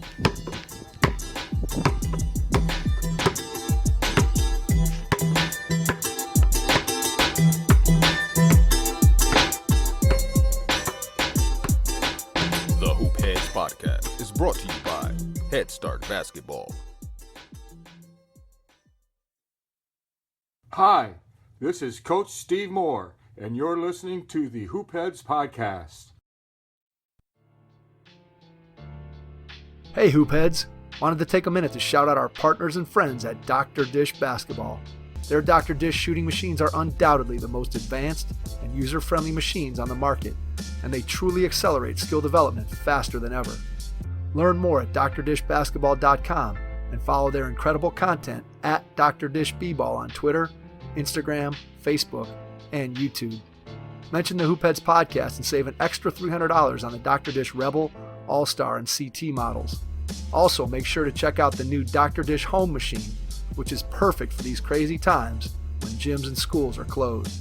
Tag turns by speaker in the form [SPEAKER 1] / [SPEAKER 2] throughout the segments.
[SPEAKER 1] The Hoop Heads Podcast is brought to you by Head Start Basketball.
[SPEAKER 2] Hi, this is Coach Steve Moore, and you're listening to the Hoop Heads Podcast.
[SPEAKER 3] Hey Hoopheads! Wanted to take a minute to shout out our partners and friends at Dr. Dish Basketball. Their Dr. Dish shooting machines are undoubtedly the most advanced and user-friendly machines on the market, and they truly accelerate skill development faster than ever. Learn more at drdishbasketball.com and follow their incredible content at Dr. Dish B-Ball on Twitter, Instagram, Facebook, and YouTube. Mention the Hoopheads Podcast and save an extra $300 on the Dr. Dish Rebel, All-Star, and CT models. Also, make sure to check out the new Dr. Dish Home Machine, which is perfect for these crazy times when gyms and schools are closed.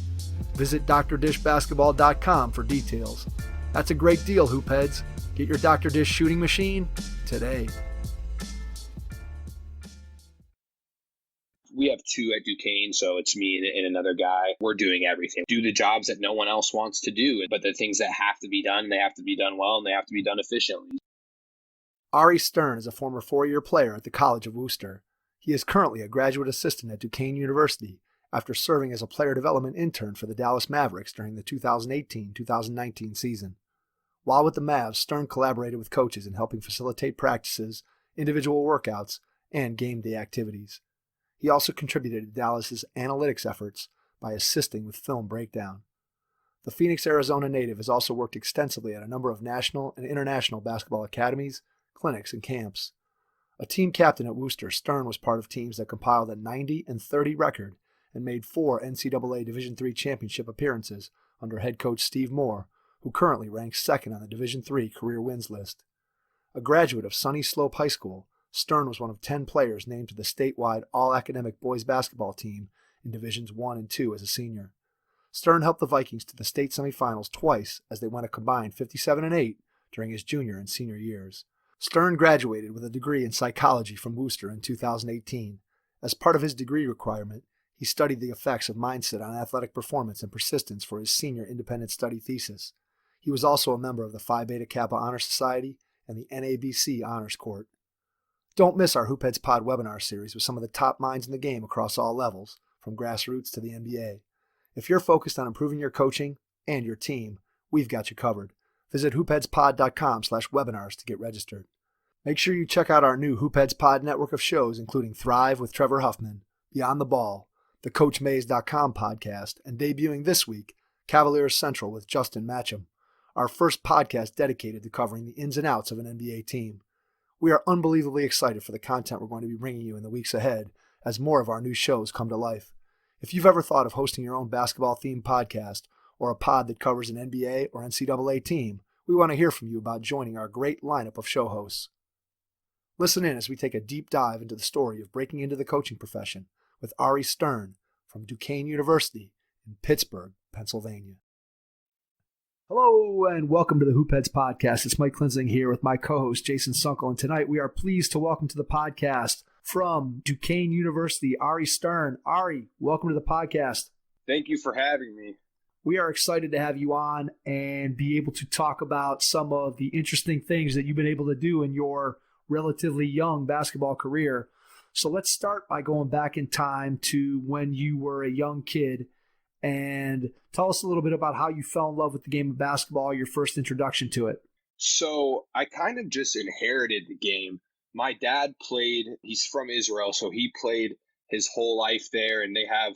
[SPEAKER 3] Visit drdishbasketball.com for details. That's a great deal, Hoopheads. Get your Dr. Dish shooting machine today.
[SPEAKER 4] We have two at Duquesne, so it's me and another guy. We're doing everything. Do the jobs that no one else wants to do, but the things that have to be done, they have to be done well, and they have to be done efficiently.
[SPEAKER 3] Ari Stern is a former four-year player at the College of Wooster. He is currently a graduate assistant at Duquesne University after serving as a player development intern for the Dallas Mavericks during the 2018-2019 season. While with the Mavs, Stern collaborated with coaches in helping facilitate practices, individual workouts, and game day activities. He also contributed to Dallas's analytics efforts by assisting with film breakdown. The Phoenix, Arizona native has also worked extensively at a number of national and international basketball academies, clinics, and camps. A team captain at Wooster, Stern was part of teams that compiled a 90-30 record and made 4 NCAA Division III Championship appearances under head coach Steve Moore, who currently ranks second on the Division III career wins list. A graduate of Sunnyslope High School, Stern was one of 10 players named to the statewide all-academic boys basketball team in Divisions I and II as a senior. Stern helped the Vikings to the state semifinals twice as they went a combined 57-8 during his junior and senior years. Stern graduated with a degree in psychology from Wooster in 2018. As part of his degree requirement, he studied the effects of mindset on athletic performance and persistence for his senior independent study thesis. He was also a member of the Phi Beta Kappa Honor Society and the NABC Honors Court. Don't miss our Hoopheads Pod webinar series with some of the top minds in the game across all levels, from grassroots to the NBA. If you're focused on improving your coaching and your team, we've got you covered. Visit hoopheadspod.com/webinars to get registered. Make sure you check out our new Hoopheads Pod network of shows, including Thrive with Trevor Huffman, Beyond the Ball, the CoachMaze.com podcast, and debuting this week, Cavaliers Central with Justin Matcham, our first podcast dedicated to covering the ins and outs of an NBA team. We are unbelievably excited for the content we're going to be bringing you in the weeks ahead as more of our new shows come to life. If you've ever thought of hosting your own basketball-themed podcast or a pod that covers an NBA or NCAA team, we want to hear from you about joining our great lineup of show hosts. Listen in as we take a deep dive into the story of breaking into the coaching profession with Ari Stern from Duquesne University in Pittsburgh, Pennsylvania. Hello and welcome to the Hoopheads Podcast. It's Mike Klinzing here with my co-host Jason Sunkel, and tonight we are pleased to welcome to the podcast from Duquesne University, Ari Stern. Ari, welcome to the podcast.
[SPEAKER 4] Thank you for having me.
[SPEAKER 3] We are excited to have you on and be able to talk about some of the interesting things that you've been able to do in your relatively young basketball career. So let's start by going back in time to when you were a young kid and tell us a little bit about how you fell in love with the game of basketball, your first introduction to it.
[SPEAKER 4] So I kind of just inherited the game. My dad played, he's from Israel, so he played his whole life there, and they have,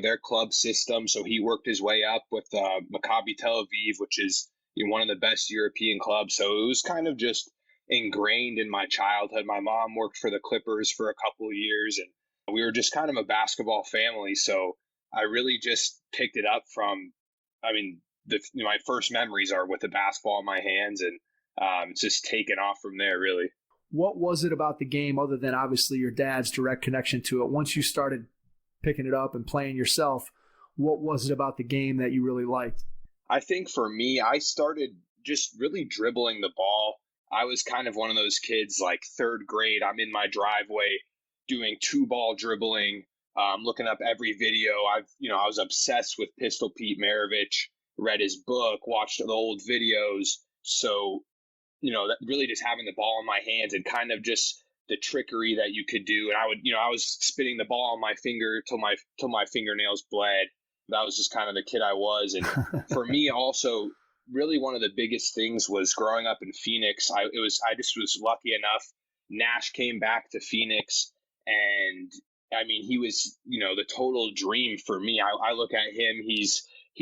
[SPEAKER 4] their club system. So he worked his way up with Maccabi Tel Aviv, which is one of the best European clubs. So it was kind of just ingrained in my childhood. My mom worked for the Clippers for a couple of years, and we were just kind of a basketball family. So I really just picked it up from, my first memories are with the basketball in my hands, and it's just taken off from there, really.
[SPEAKER 3] What was it about the game, other than obviously your dad's direct connection to it? Once you started picking it up and playing yourself, what was it about the game that you really liked?
[SPEAKER 4] I think for me, I started just really dribbling the ball. I was kind of one of those kids, like third grade, I'm in my driveway doing 2-ball dribbling, looking up every video. I was obsessed with Pistol Pete Maravich, read his book, watched the old videos. So, that really just having the ball in my hands and kind of just the trickery that you could do. And I was spitting the ball on my finger till my fingernails bled. That was just kind of the kid I was. And for me also, really one of the biggest things was growing up in Phoenix. I just was lucky enough. Nash came back to Phoenix, and I mean, he was, the total dream for me. I look at him, he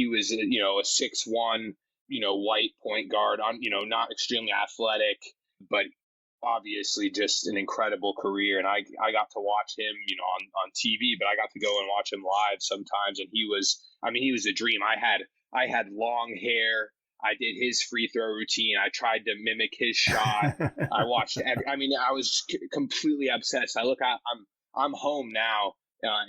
[SPEAKER 4] was, a 6'1", white point guard, not extremely athletic, but obviously just an incredible career. And I got to watch him, on TV, but I got to go and watch him live sometimes. And he was a dream. I had long hair. I did his free throw routine. I tried to mimic his shot. I watched I was completely obsessed. I'm home now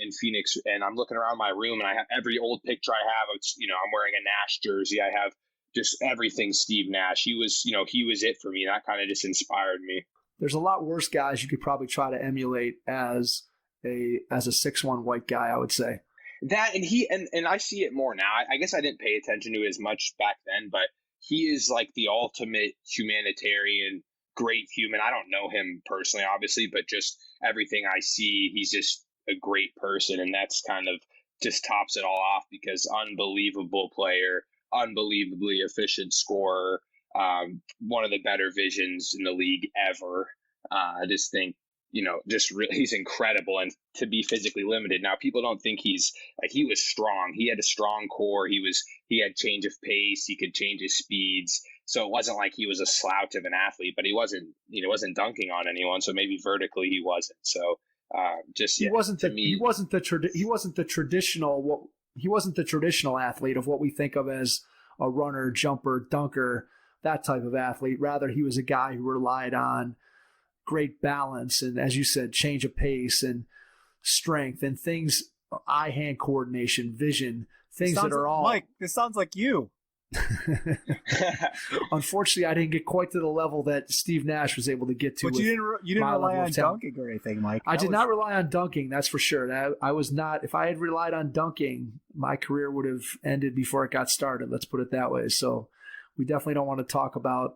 [SPEAKER 4] in Phoenix, and I'm looking around my room, and I have every old picture I have. I'm wearing a Nash jersey. I have just everything Steve Nash. He was it for me. That kind of just inspired me.
[SPEAKER 3] There's a lot worse guys you could probably try to emulate as a 6'1" white guy, I would say.
[SPEAKER 4] That, and I see it more now. I guess I didn't pay attention to it as much back then, but he is like the ultimate humanitarian, great human. I don't know him personally, obviously, but just everything I see, he's just a great person. And that's kind of just tops it all off, because unbelievable player, unbelievably efficient scorer, one of the better visions in the league ever. I just think, he's incredible. And to be physically limited. Now, people don't think he was strong. He had a strong core. He had change of pace. He could change his speeds. So it wasn't like he was a slouch of an athlete, but he wasn't dunking on anyone. So maybe vertically he wasn't. So he wasn't the traditional athlete of what we think of as a runner, jumper, dunker, that type of athlete. Rather, he was a guy who relied on great balance and, as you said, change of pace and strength and things, eye-hand coordination, vision, things that are all...
[SPEAKER 5] Mike, this sounds like you.
[SPEAKER 3] Unfortunately, I didn't get quite to the level that Steve Nash was able to get to.
[SPEAKER 5] But you didn't rely on dunking or anything, Mike.
[SPEAKER 3] I did not rely on dunking, that's for sure. I was not. If I had relied on dunking, my career would have ended before it got started. Let's put it that way. So we definitely don't want to talk about.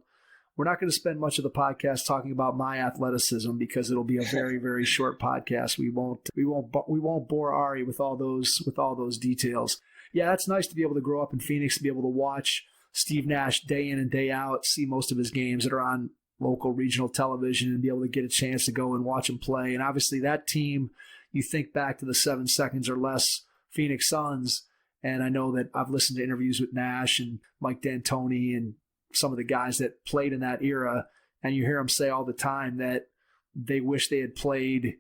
[SPEAKER 3] We're not going to spend much of the podcast talking about my athleticism, because it'll be a very, very short podcast. We won't bore Ari with all those details. Yeah, that's nice to be able to grow up in Phoenix, to be able to watch Steve Nash day in and day out, see most of his games that are on local regional television, and be able to get a chance to go and watch him play. And obviously that team, you think back to the 7 seconds or less Phoenix Suns, and I know that I've listened to interviews with Nash and Mike D'Antoni and some of the guys that played in that era, and you hear them say all the time that they wish they had played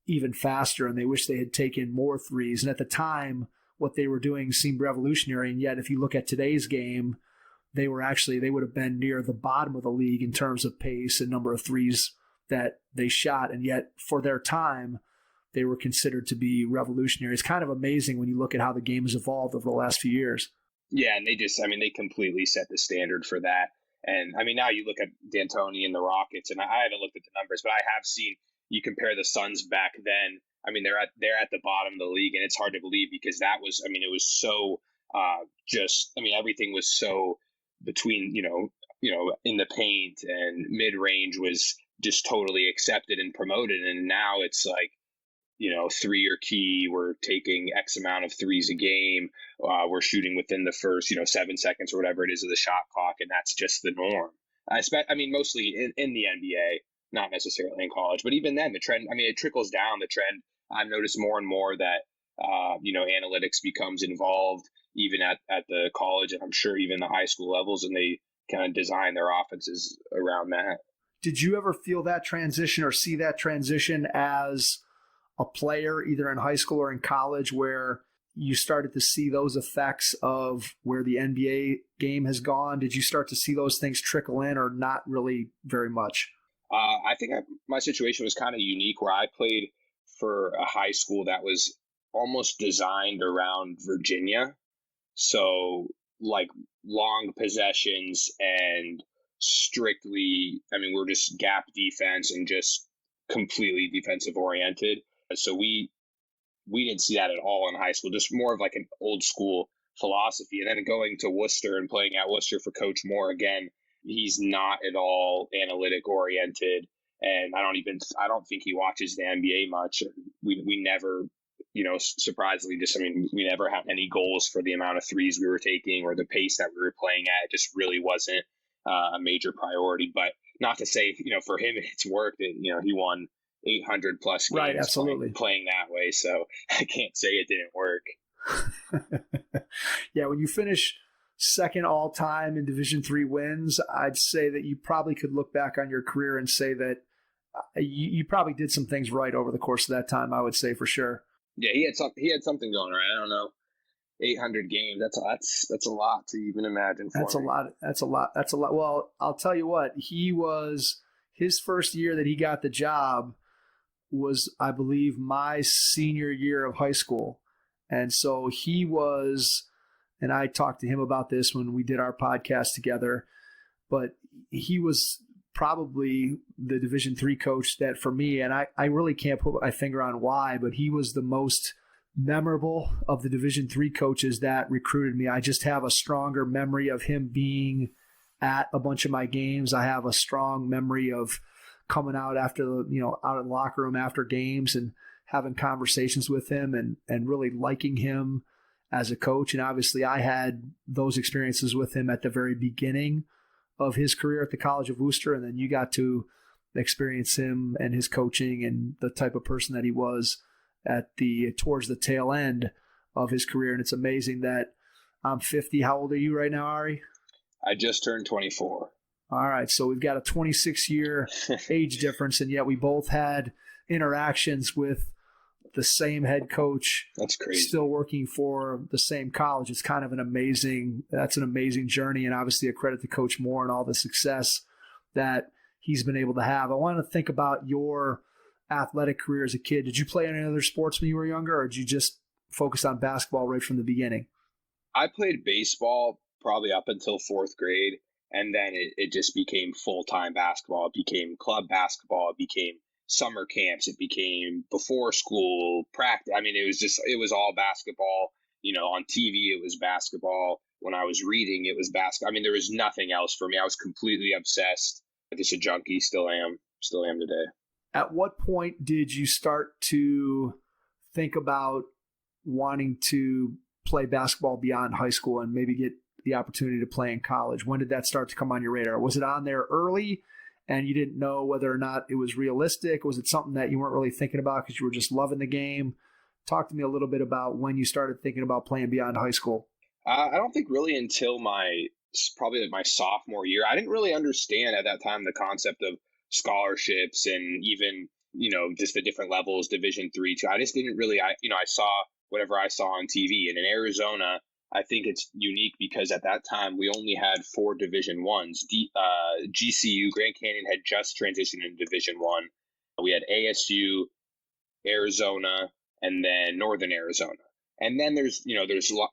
[SPEAKER 3] even faster and they wish they had taken more threes. And at the time, what they were doing seemed revolutionary. And yet, if you look at today's game, they would have been near the bottom of the league in terms of pace and number of threes that they shot. And yet, for their time, they were considered to be revolutionary. It's kind of amazing when you look at how the game has evolved over the last few years.
[SPEAKER 4] Yeah, and they completely set the standard for that. And now you look at D'Antoni and the Rockets, and I haven't looked at the numbers, but I have seen, you compare the Suns back then. They're at the bottom of the league, and it's hard to believe, because that was, it was so everything was so between, in the paint, and mid range was just totally accepted and promoted. And now it's like, three are key. We're taking X amount of threes a game. We're shooting within the first, 7 seconds or whatever it is of the shot clock. And that's just the norm. Mostly in the NBA, not necessarily in college, but even then the trend, it trickles down the trend. I've noticed more and more that, analytics becomes involved even at the college, and I'm sure even the high school levels, and they kind of design their offenses around that.
[SPEAKER 3] Did you ever feel that transition or see that transition as a player, either in high school or in college, where you started to see those effects of where the NBA game has gone? Did you start to see those things trickle in, or not really very much?
[SPEAKER 4] I think my situation was kind of unique, where I played for a high school that was almost designed around Virginia. So like long possessions and strictly, I mean, we're just gap defense and just completely defensive oriented. So we didn't see that at all in high school, just more of like an old school philosophy. And then going to Worcester and playing at Worcester for Coach Moore again, he's not at all analytic oriented. And I don't think he watches the NBA much. We never, surprisingly, we never had any goals for the amount of threes we were taking or the pace that we were playing at. It just really wasn't a major priority. But not to say, for him, it's worked. He won 800 plus games
[SPEAKER 3] right, absolutely.
[SPEAKER 4] Playing that way. So I can't say it didn't work.
[SPEAKER 3] Yeah, when you finish second all time in Division III wins, I'd say that you probably could look back on your career and say that you probably did some things right over the course of that time, I would say for sure.
[SPEAKER 4] Yeah, he had something going right. I don't know. 800 games. That's a lot to even imagine.
[SPEAKER 3] That's a lot. Well, I'll tell you what, his first year that he got the job was, I believe, my senior year of high school. And so he was, and I talked to him about this when we did our podcast together, but he was probably the Division III coach that for me, and I really can't put my finger on why, but he was the most memorable of the Division III coaches that recruited me. I just have a stronger memory of him being at a bunch of my games. I have a strong memory of coming out after out of the locker room after games and having conversations with him and really liking him as a coach. And obviously I had those experiences with him at the very beginning of his career at the College of Wooster. And then you got to experience him and his coaching and the type of person that he was towards the tail end of his career. And it's amazing that I'm 50. How old are you right now, Ari?
[SPEAKER 4] I just turned 24.
[SPEAKER 3] All right. So we've got a 26-year age difference, and yet we both had interactions with the same head coach.
[SPEAKER 4] That's crazy.
[SPEAKER 3] Still working for the same college. It's kind of an amazing journey, and obviously a credit to Coach Moore and all the success that he's been able to have. I want to think about your athletic career as a kid. Did you play any other sports when you were younger, or did you just focus on basketball right from the beginning?
[SPEAKER 4] I played baseball probably up until fourth grade, and then it just became full-time basketball. It became club basketball. It became summer camps. It became before school practice. I mean, it was all basketball. On TV, it was basketball. When I was reading, it was basketball. I mean, there was nothing else for me. I was completely obsessed. Just a junkie. Still am today.
[SPEAKER 3] At what point did you start to think about wanting to play basketball beyond high school and maybe get the opportunity to play in college? When did that start to come on your radar? Was it on there early and you didn't know whether or not it was realistic? Was it something that you weren't really thinking about because you were just loving the game? Talk to me a little bit about when you started thinking about playing beyond high school.
[SPEAKER 4] I don't think really until probably my sophomore year. I didn't really understand at that time the concept of scholarships and even, just the different levels, Division III. I just didn't really, I saw whatever I saw on TV. And in Arizona, I think it's unique because at that time we only had 4 Division I's. GCU, Grand Canyon, had just transitioned into Division I. We had ASU, Arizona, and then Northern Arizona. And then there's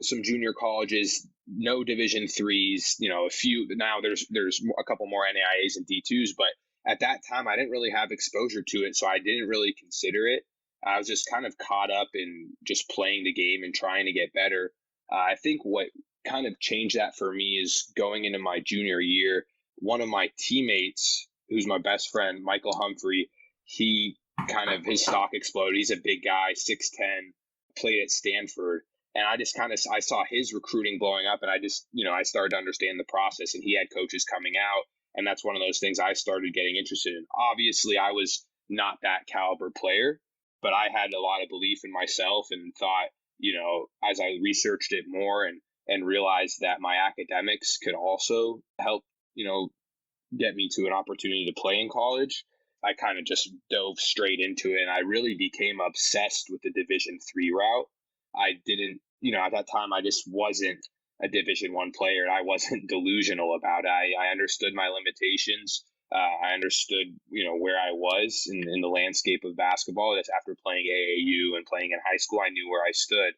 [SPEAKER 4] some junior colleges, no Division IIIs, a few. Now there's a couple more NAIAs and D2s, but at that time I didn't really have exposure to it, so I didn't really consider it. I was just kind of caught up in just playing the game and trying to get better. I think what kind of changed that for me is going into my junior year, one of my teammates, who's my best friend, Michael Humphrey, his stock exploded. He's a big guy, 6'10", played at Stanford. And I saw his recruiting blowing up, and I started to understand the process, and he had coaches coming out. And that's one of those things I started getting interested in. Obviously, I was not that caliber player, but I had a lot of belief in myself and thought, as I researched it more and realized that my academics could also help, get me to an opportunity to play in college, I kind of just dove straight into it. And I really became obsessed with the Division III route. I didn't, at that time, I just wasn't a Division I player. I wasn't delusional about it. I understood my limitations. I understood, where I was in the landscape of basketball. That's after playing AAU and playing in high school, I knew where I stood.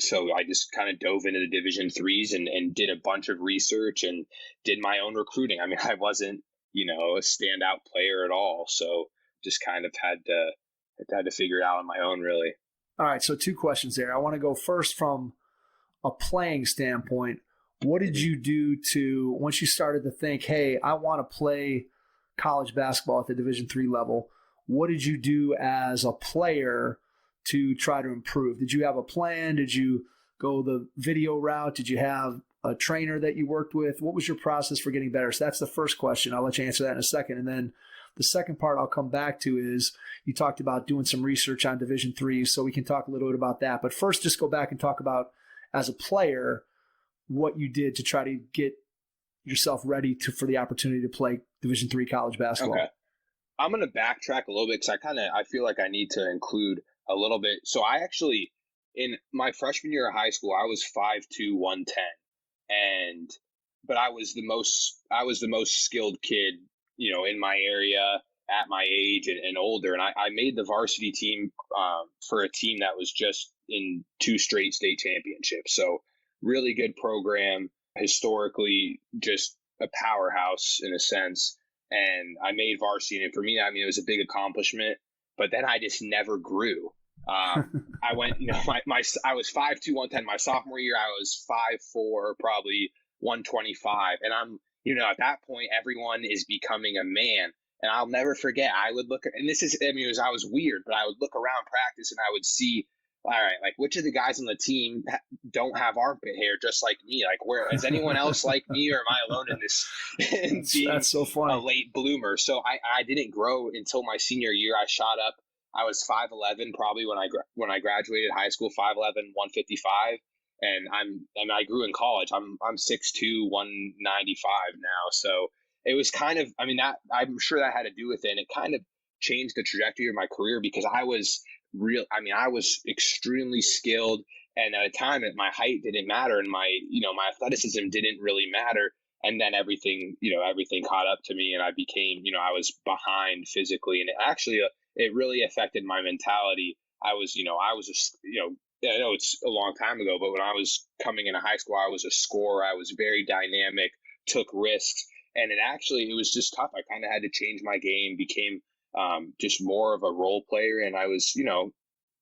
[SPEAKER 4] So I just kind of dove into the Division threes and did a bunch of research and did my own recruiting. I mean, I wasn't, a standout player at all. So just kind of had to figure it out on my own, really.
[SPEAKER 3] All right. So 2 questions there. I want to go first from a playing standpoint. What did you do to, once you started to think, hey, I want to play college basketball at the Division III level, what did you do as a player to try to improve? Did you have a plan? Did you go the video route? Did you have a trainer that you worked with? What was your process for getting better? So that's the first question. I'll let you answer that in a second. And then the second part I'll come back to is you talked about doing some research on Division III, so we can talk a little bit about that. But first, just go back and talk about, as a player, what you did to try to get yourself ready for the opportunity to play Division III college basketball.
[SPEAKER 4] Okay. I'm going to backtrack a little bit because I feel like I need to include a little bit. So I actually, in my freshman year of high school, I was 5'2", 110, but I was the most skilled kid, in my area at my age and older. And I made the varsity team for a team that was just in 2 straight state championships. So really good program, historically just a powerhouse in a sense. And I made varsity, and for me, I mean, it was a big accomplishment. But then I just never grew. I went, I was 5'2", 110. My sophomore year, I was 5'4", probably 125. And I'm, at that point, everyone is becoming a man. And I'll never forget, I would look at, and this is, I mean, I was weird, but I would look around practice and I would see, all right, like which of the guys on the team don't have armpit hair just like me? Like, where is anyone else like me, or am I alone in this?
[SPEAKER 3] That's so funny.
[SPEAKER 4] A late bloomer. So I didn't grow until my senior year. I shot up. I was 5'11", probably when I graduated high school. 5'11", 155, and I grew in college. I'm 6'2", 195 now. So it was kind of, I mean, that I'm sure that had to do with it. And it kind of changed the trajectory of my career because I was extremely skilled, and at a time that my height didn't matter and my athleticism didn't really matter. And then everything caught up to me, and I became, I was behind physically, and it really affected my mentality. I know it's a long time ago, but when I was coming into high school, I was a scorer. I was very dynamic, took risks, and it was just tough. I kind of had to change my game, became just more of a role player. And I was,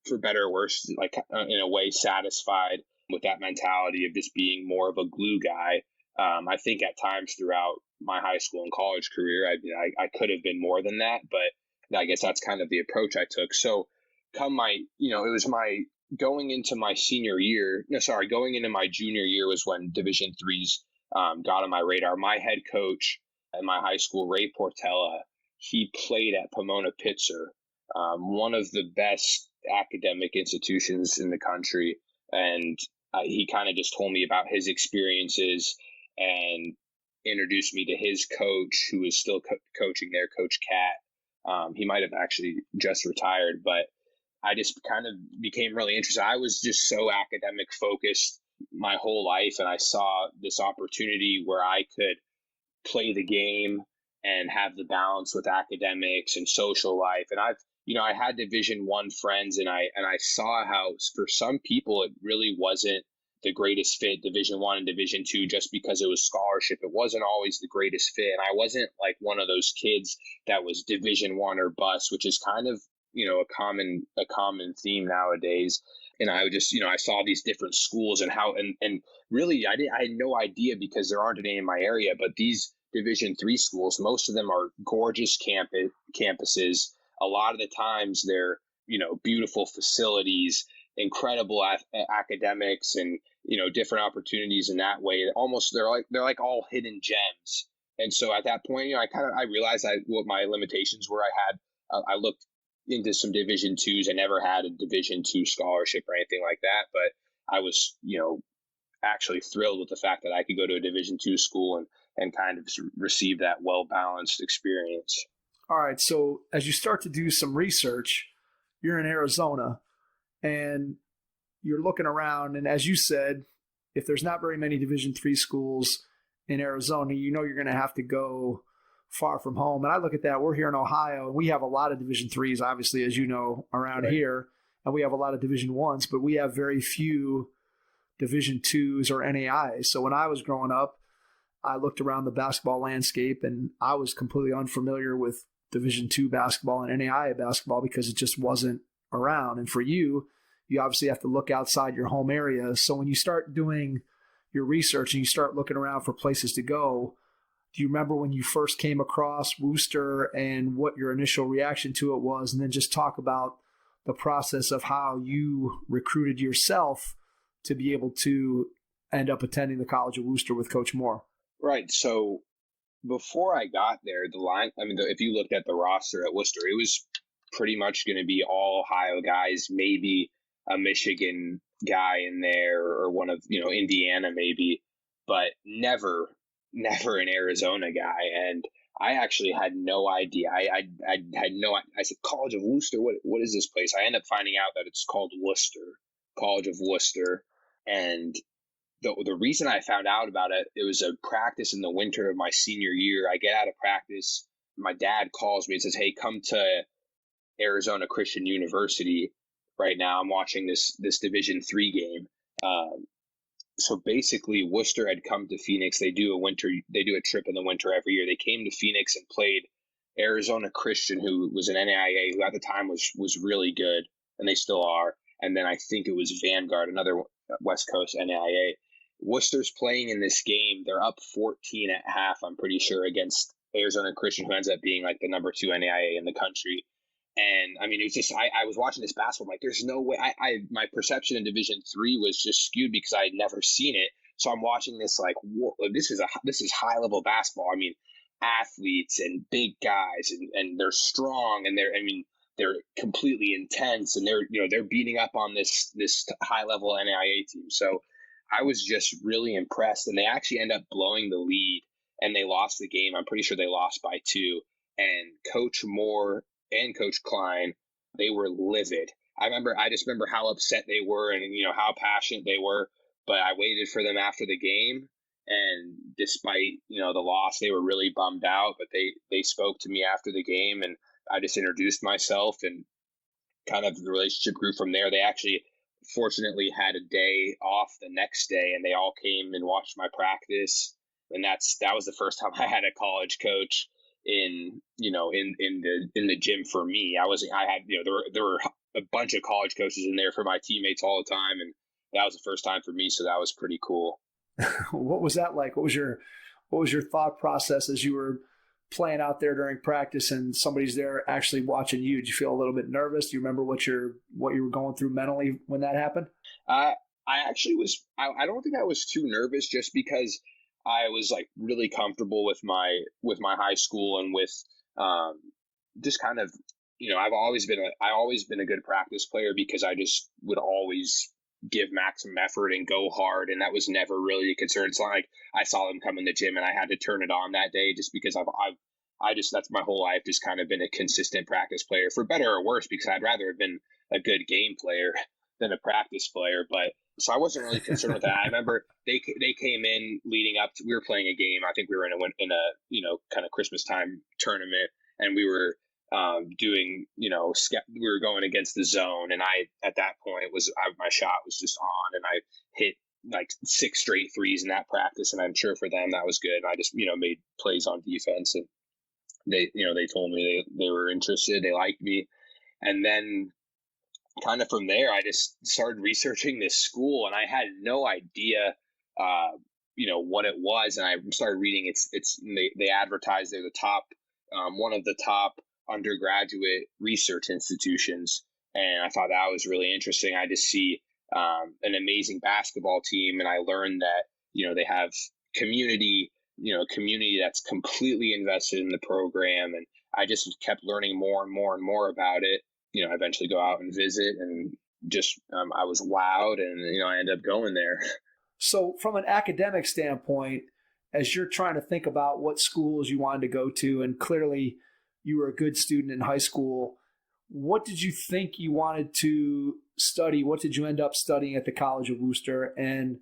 [SPEAKER 4] for better or worse, like in a way satisfied with that mentality of just being more of a glue guy. I think at times throughout my high school and college career, I could have been more than that, but I guess that's kind of the approach I took. So it was going into my junior year was when Division threes got on my radar. My head coach at my high school, Ray Portella, he played at Pomona Pitzer, one of the best academic institutions in the country. And he kind of just told me about his experiences and introduced me to his coach, who is still coaching there, Coach Cat. He might have actually just retired, but I just kind of became really interested. I was just so academic focused my whole life, and I saw this opportunity where I could play the game and have the balance with academics and social life. And I had Division I friends, and I saw how for some people it really wasn't the greatest fit, Division I and Division II, just because it was scholarship. It wasn't always the greatest fit. And I wasn't like one of those kids that was Division I or bust, which is kind of, a common theme nowadays. And I would just, I saw these different schools and how, and really I had no idea, because there aren't any in my area, but these Division III schools, most of them are gorgeous campuses. A lot of the times they're, beautiful facilities, incredible academics, and, different opportunities in that way. Almost they're like all hidden gems. And so at that point, I realized what my limitations were. I looked into some Division IIs. I never had a Division II scholarship or anything like that, but I was, actually thrilled with the fact that I could go to a Division II school and kind of receive that well-balanced experience.
[SPEAKER 3] All right. So as you start to do some research, you're in Arizona and you're looking around. And as you said, if there's not very many Division III schools in Arizona, you're going to have to go far from home. And I look at that. We're here in Ohio, and we have a lot of Division IIIs, obviously, as you know, around here. And we have a lot of Division Is, but we have very few Division IIs or NAIs. So when I was growing up, I looked around the basketball landscape and I was completely unfamiliar with Division II basketball and NAIA basketball because it just wasn't around. And for you, you obviously have to look outside your home area. So when you start doing your research and you start looking around for places to go, do you remember when you first came across Wooster and what your initial reaction to it was? And then just talk about the process of how you recruited yourself to be able to end up attending the College of Wooster with Coach Moore.
[SPEAKER 4] Right. So before I got there, if you looked at the roster at Wooster, it was pretty much going to be all Ohio guys, maybe a Michigan guy in there or one of, Indiana maybe, but never an Arizona guy. And I actually had no idea. I said, College of Wooster, what is this place? I end up finding out that it's called Wooster, College of Wooster. And the reason I found out about it, it was a practice in the winter of my senior year. I get out of practice. My dad calls me and says, hey, come to Arizona Christian University right now. I'm watching this Division III game. So basically, Wooster had come to Phoenix. They do a trip in the winter every year. They came to Phoenix and played Arizona Christian, who was an NAIA, who at the time was really good, and they still are. And then I think it was Vanguard, another West Coast NAIA. Worcester's playing in this game. They're up 14 at half, I'm pretty sure, against Arizona Christian, who ends up being like the number 2 NAIA in the country. And I mean, it was just, I was watching this basketball. I'm like, there's no way. My perception in Division III was just skewed because I had never seen it. So I'm watching this like, whoa, this is high level basketball. I mean, athletes and big guys, and they're strong, and they're completely intense, and they're beating up on this high level NAIA team. So I was just really impressed, and they actually end up blowing the lead, and they lost the game. I'm pretty sure they lost by 2. And Coach Moore and Coach Klein, they were livid. I just remember how upset they were and how passionate they were. But I waited for them after the game, and despite the loss, they were really bummed out. But they spoke to me after the game, and I just introduced myself, and kind of the relationship grew from there. They actually fortunately had a day off the next day, and they all came and watched my practice. And that was the first time I had a college coach in the gym for me. There were a bunch of college coaches in there for my teammates all the time, and that was the first time for me. So that was pretty cool.
[SPEAKER 3] What was that like? What was your thought process as you were playing out there during practice and somebody's there actually watching you? Did you feel a little bit nervous? Do you remember what you were going through mentally when that happened?
[SPEAKER 4] I actually was. I don't think I was too nervous, just because I was like really comfortable with my high school and with just kind of I've always been a good practice player because I just would always give maximum effort and go hard, and that was never really a concern. It's not like I saw them come in the gym and I had to turn it on that day, just because that's my whole life, just kind of been a consistent practice player, for better or worse, because I'd rather have been a good game player than a practice player. But so I wasn't really concerned with that. I remember they came in leading up to, we were playing a game. I think we were in a kind of Christmas time tournament, and we were doing, we were going against the zone. And at that point my shot was just on, and I hit like 6 straight threes in that practice. And I'm sure for them that was good. And I just, made plays on defense, and they told me they were interested. They liked me. And then kind of from there, I just started researching this school, and I had no idea, what it was. And I started reading they advertised they're the top, one of the top undergraduate research institutions. And I thought that was really interesting. I just see an amazing basketball team, and I learned that, they have community that's completely invested in the program. And I just kept learning more and more and more about it. I eventually go out and visit, and just I was wowed, and I ended up going there.
[SPEAKER 3] So from an academic standpoint, as you're trying to think about what schools you wanted to go to, and clearly you were a good student in high school, what did you think you wanted to study? What did you end up studying at the College of Wooster? And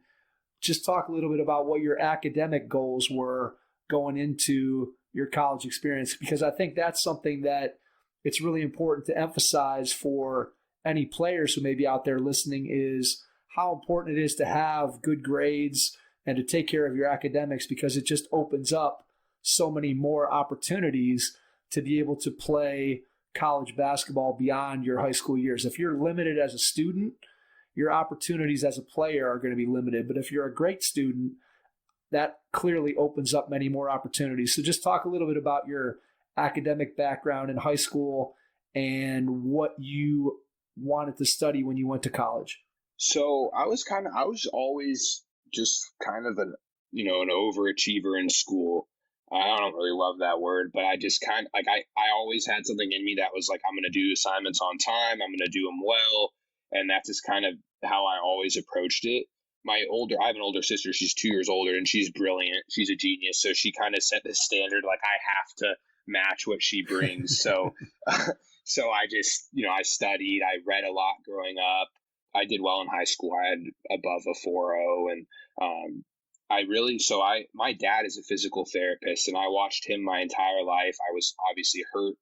[SPEAKER 3] just talk a little bit about what your academic goals were going into your college experience, because I think that's something that it's really important to emphasize for any players who may be out there listening, is how important it is to have good grades and to take care of your academics, because it just opens up so many more opportunities to be able to play college basketball beyond your high school years. If you're limited as a student, your opportunities as a player are going to be limited. But if you're a great student, that clearly opens up many more opportunities. So just talk a little bit about your academic background in high school and what you wanted to study when you went to college.
[SPEAKER 4] So I was always just kind of an overachiever in school. I don't really love that word, but I just I always had something in me that was like, I'm going to do assignments on time. I'm going to do them well. And that's just kind of how I always approached it. I have an older sister. She's 2 years older and she's brilliant. She's a genius. So she kind of set the standard, like I have to match what she brings. So, so I just, I studied, I read a lot growing up. I did well in high school. I had above a 4.0 and, my dad is a physical therapist and I watched him my entire life. I was obviously hurt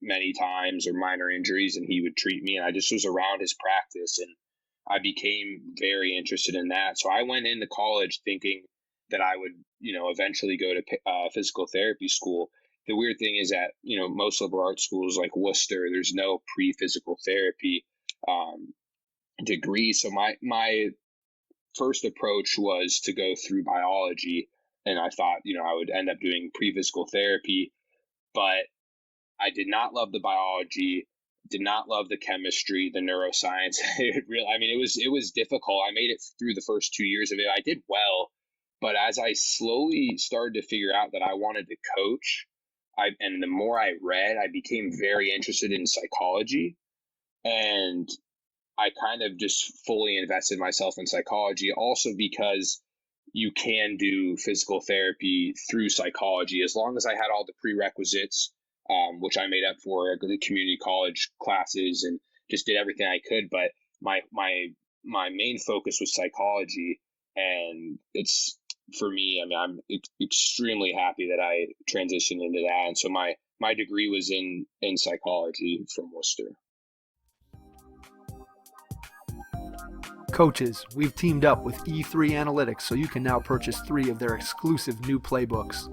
[SPEAKER 4] many times or minor injuries and he would treat me and I just was around his practice and I became very interested in that. So I went into college thinking that I would, eventually go to physical therapy school. The weird thing is that, most liberal arts schools like Wooster, there's no pre-physical therapy degree. So my first approach was to go through biology. And I thought, I would end up doing pre-physical therapy, but I did not love the biology, did not love the chemistry, the neuroscience. It was difficult. I made it through the first 2 years of it. I did well, but as I slowly started to figure out that I wanted to coach, and the more I read, I became very interested in psychology. And I kind of just fully invested myself in psychology, also because you can do physical therapy through psychology as long as I had all the prerequisites, which I made up for the community college classes and just did everything I could. But my main focus was psychology, and it's for me. I'm extremely happy that I transitioned into that, and so my degree was in psychology from Worcester.
[SPEAKER 3] Coaches, we've teamed up with E3 Analytics so you can now purchase 3 of their exclusive new playbooks.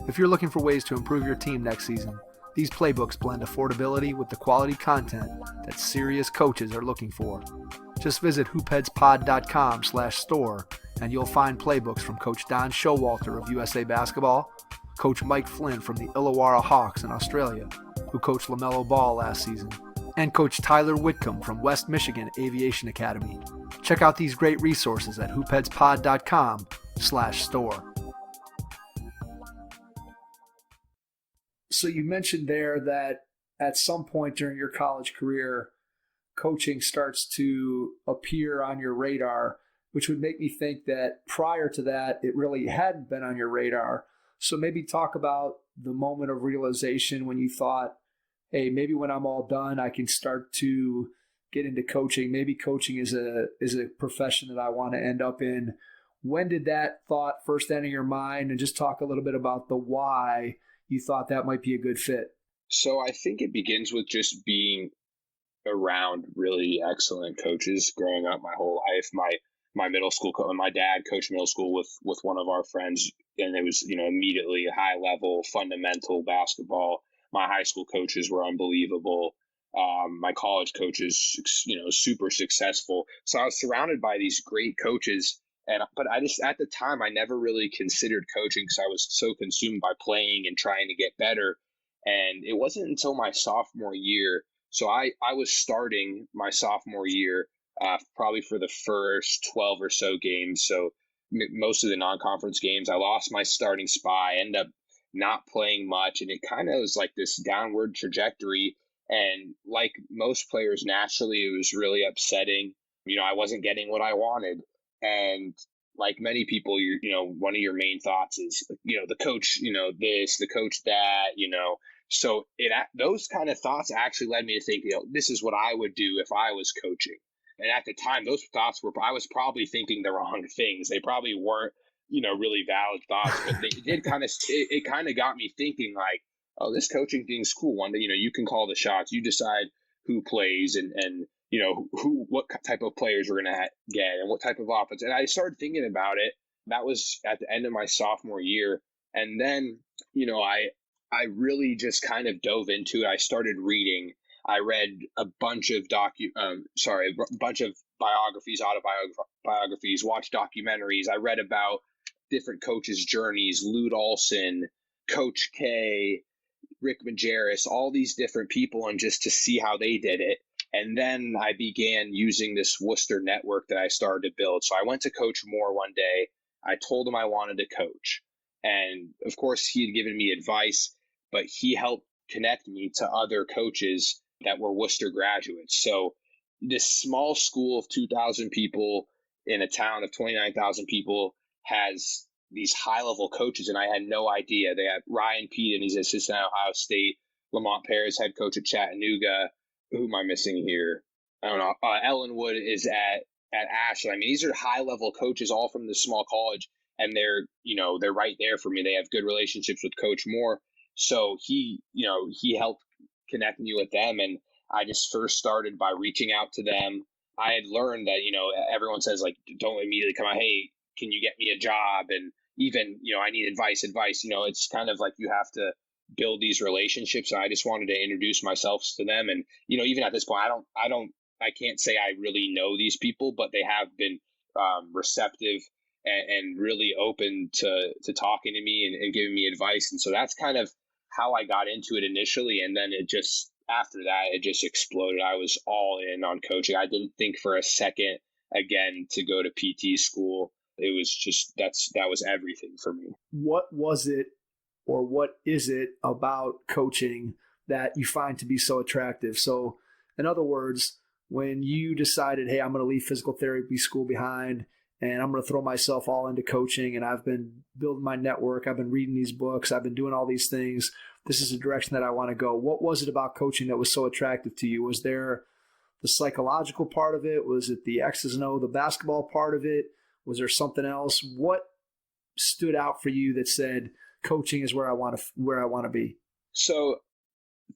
[SPEAKER 3] If you're looking for ways to improve your team next season, these playbooks blend affordability with the quality content that serious coaches are looking for. Just visit hoopheadspod.com/store and you'll find playbooks from Coach Don Showalter of USA Basketball, Coach Mike Flynn from the Illawarra Hawks in Australia, who coached LaMelo Ball last season, and Coach Tyler Whitcomb from West Michigan Aviation Academy. Check out these great resources at hoopheadspod.com/store. So you mentioned there that at some point during your college career, coaching starts to appear on your radar, which would make me think that prior to that, it really hadn't been on your radar. So maybe talk about the moment of realization when you thought, hey, maybe when I'm all done, I can start to get into coaching. Maybe coaching is a profession that I want to end up in. When did that thought first enter your mind? And just talk a little bit about the why you thought that might be a good fit.
[SPEAKER 4] So I think it begins with just being around really excellent coaches growing up my whole life. My middle school coach, my dad coached middle school with one of our friends, and it was, immediately high level, fundamental basketball. My high school coaches were unbelievable. My college coaches, super successful. So I was surrounded by these great coaches, but I just, at the time, I never really considered coaching because I was so consumed by playing and trying to get better. And it wasn't until my sophomore year. So I was starting my sophomore year, probably for the first 12 or so games. So most of the non-conference games, I lost my starting spot. I ended up not playing much, and it kind of was like this downward trajectory. And like most players, naturally, it was really upsetting. I wasn't getting what I wanted. And like many people, one of your main thoughts is, the coach, this, the coach that, So those kind of thoughts actually led me to think, this is what I would do if I was coaching. And at the time, those thoughts I was probably thinking the wrong things. They probably weren't, really valid thoughts, but it kind of got me thinking like, oh, this coaching thing's cool. One day, you can call the shots. You decide who plays and what type of players we're going to get and what type of offense. And I started thinking about it. That was at the end of my sophomore year. And then, I really just kind of dove into it. I started reading. I read a bunch of biographies, autobiographies, watched documentaries. I read about different coaches' journeys, Lute Olson, Coach K, Rick Majerus, all these different people, and just to see how they did it. And then I began using this Wooster network that I started to build. So I went to Coach Moore one day. I told him I wanted to coach. And of course, he had given me advice, but he helped connect me to other coaches that were Wooster graduates. So this small school of 2,000 people in a town of 29,000 people has these high-level coaches, and I had no idea. They had Ryan Peden, he's an assistant at Ohio State. Lamont Perez, head coach at Chattanooga. Who am I missing here? I don't know. Ellen Wood is at Ashland. I mean, these are high-level coaches, all from this small college, and they're right there for me. They have good relationships with Coach Moore. So he helped connect me with them, and I just first started by reaching out to them. I had learned that, everyone says, like, don't immediately come out, hey, can you get me a job? And even, I need advice. It's kind of like you have to build these relationships. And I just wanted to introduce myself to them. And, even at this point, I can't say I really know these people, but they have been receptive and really open to talking to me and giving me advice. And so that's kind of how I got into it initially. And then after that, it just exploded. I was all in on coaching. I didn't think for a second again to go to PT school. It was just, that was everything for me.
[SPEAKER 3] What was it, or what is it about coaching that you find to be so attractive? So in other words, when you decided, hey, I'm going to leave physical therapy school behind and I'm going to throw myself all into coaching, and I've been building my network, I've been reading these books, I've been doing all these things, this is the direction that I want to go. What was it about coaching that was so attractive to you? Was there the psychological part of it? Was it the X's and O, the basketball part of it? Was there something else? What stood out for you that said coaching is where I want to be?
[SPEAKER 4] So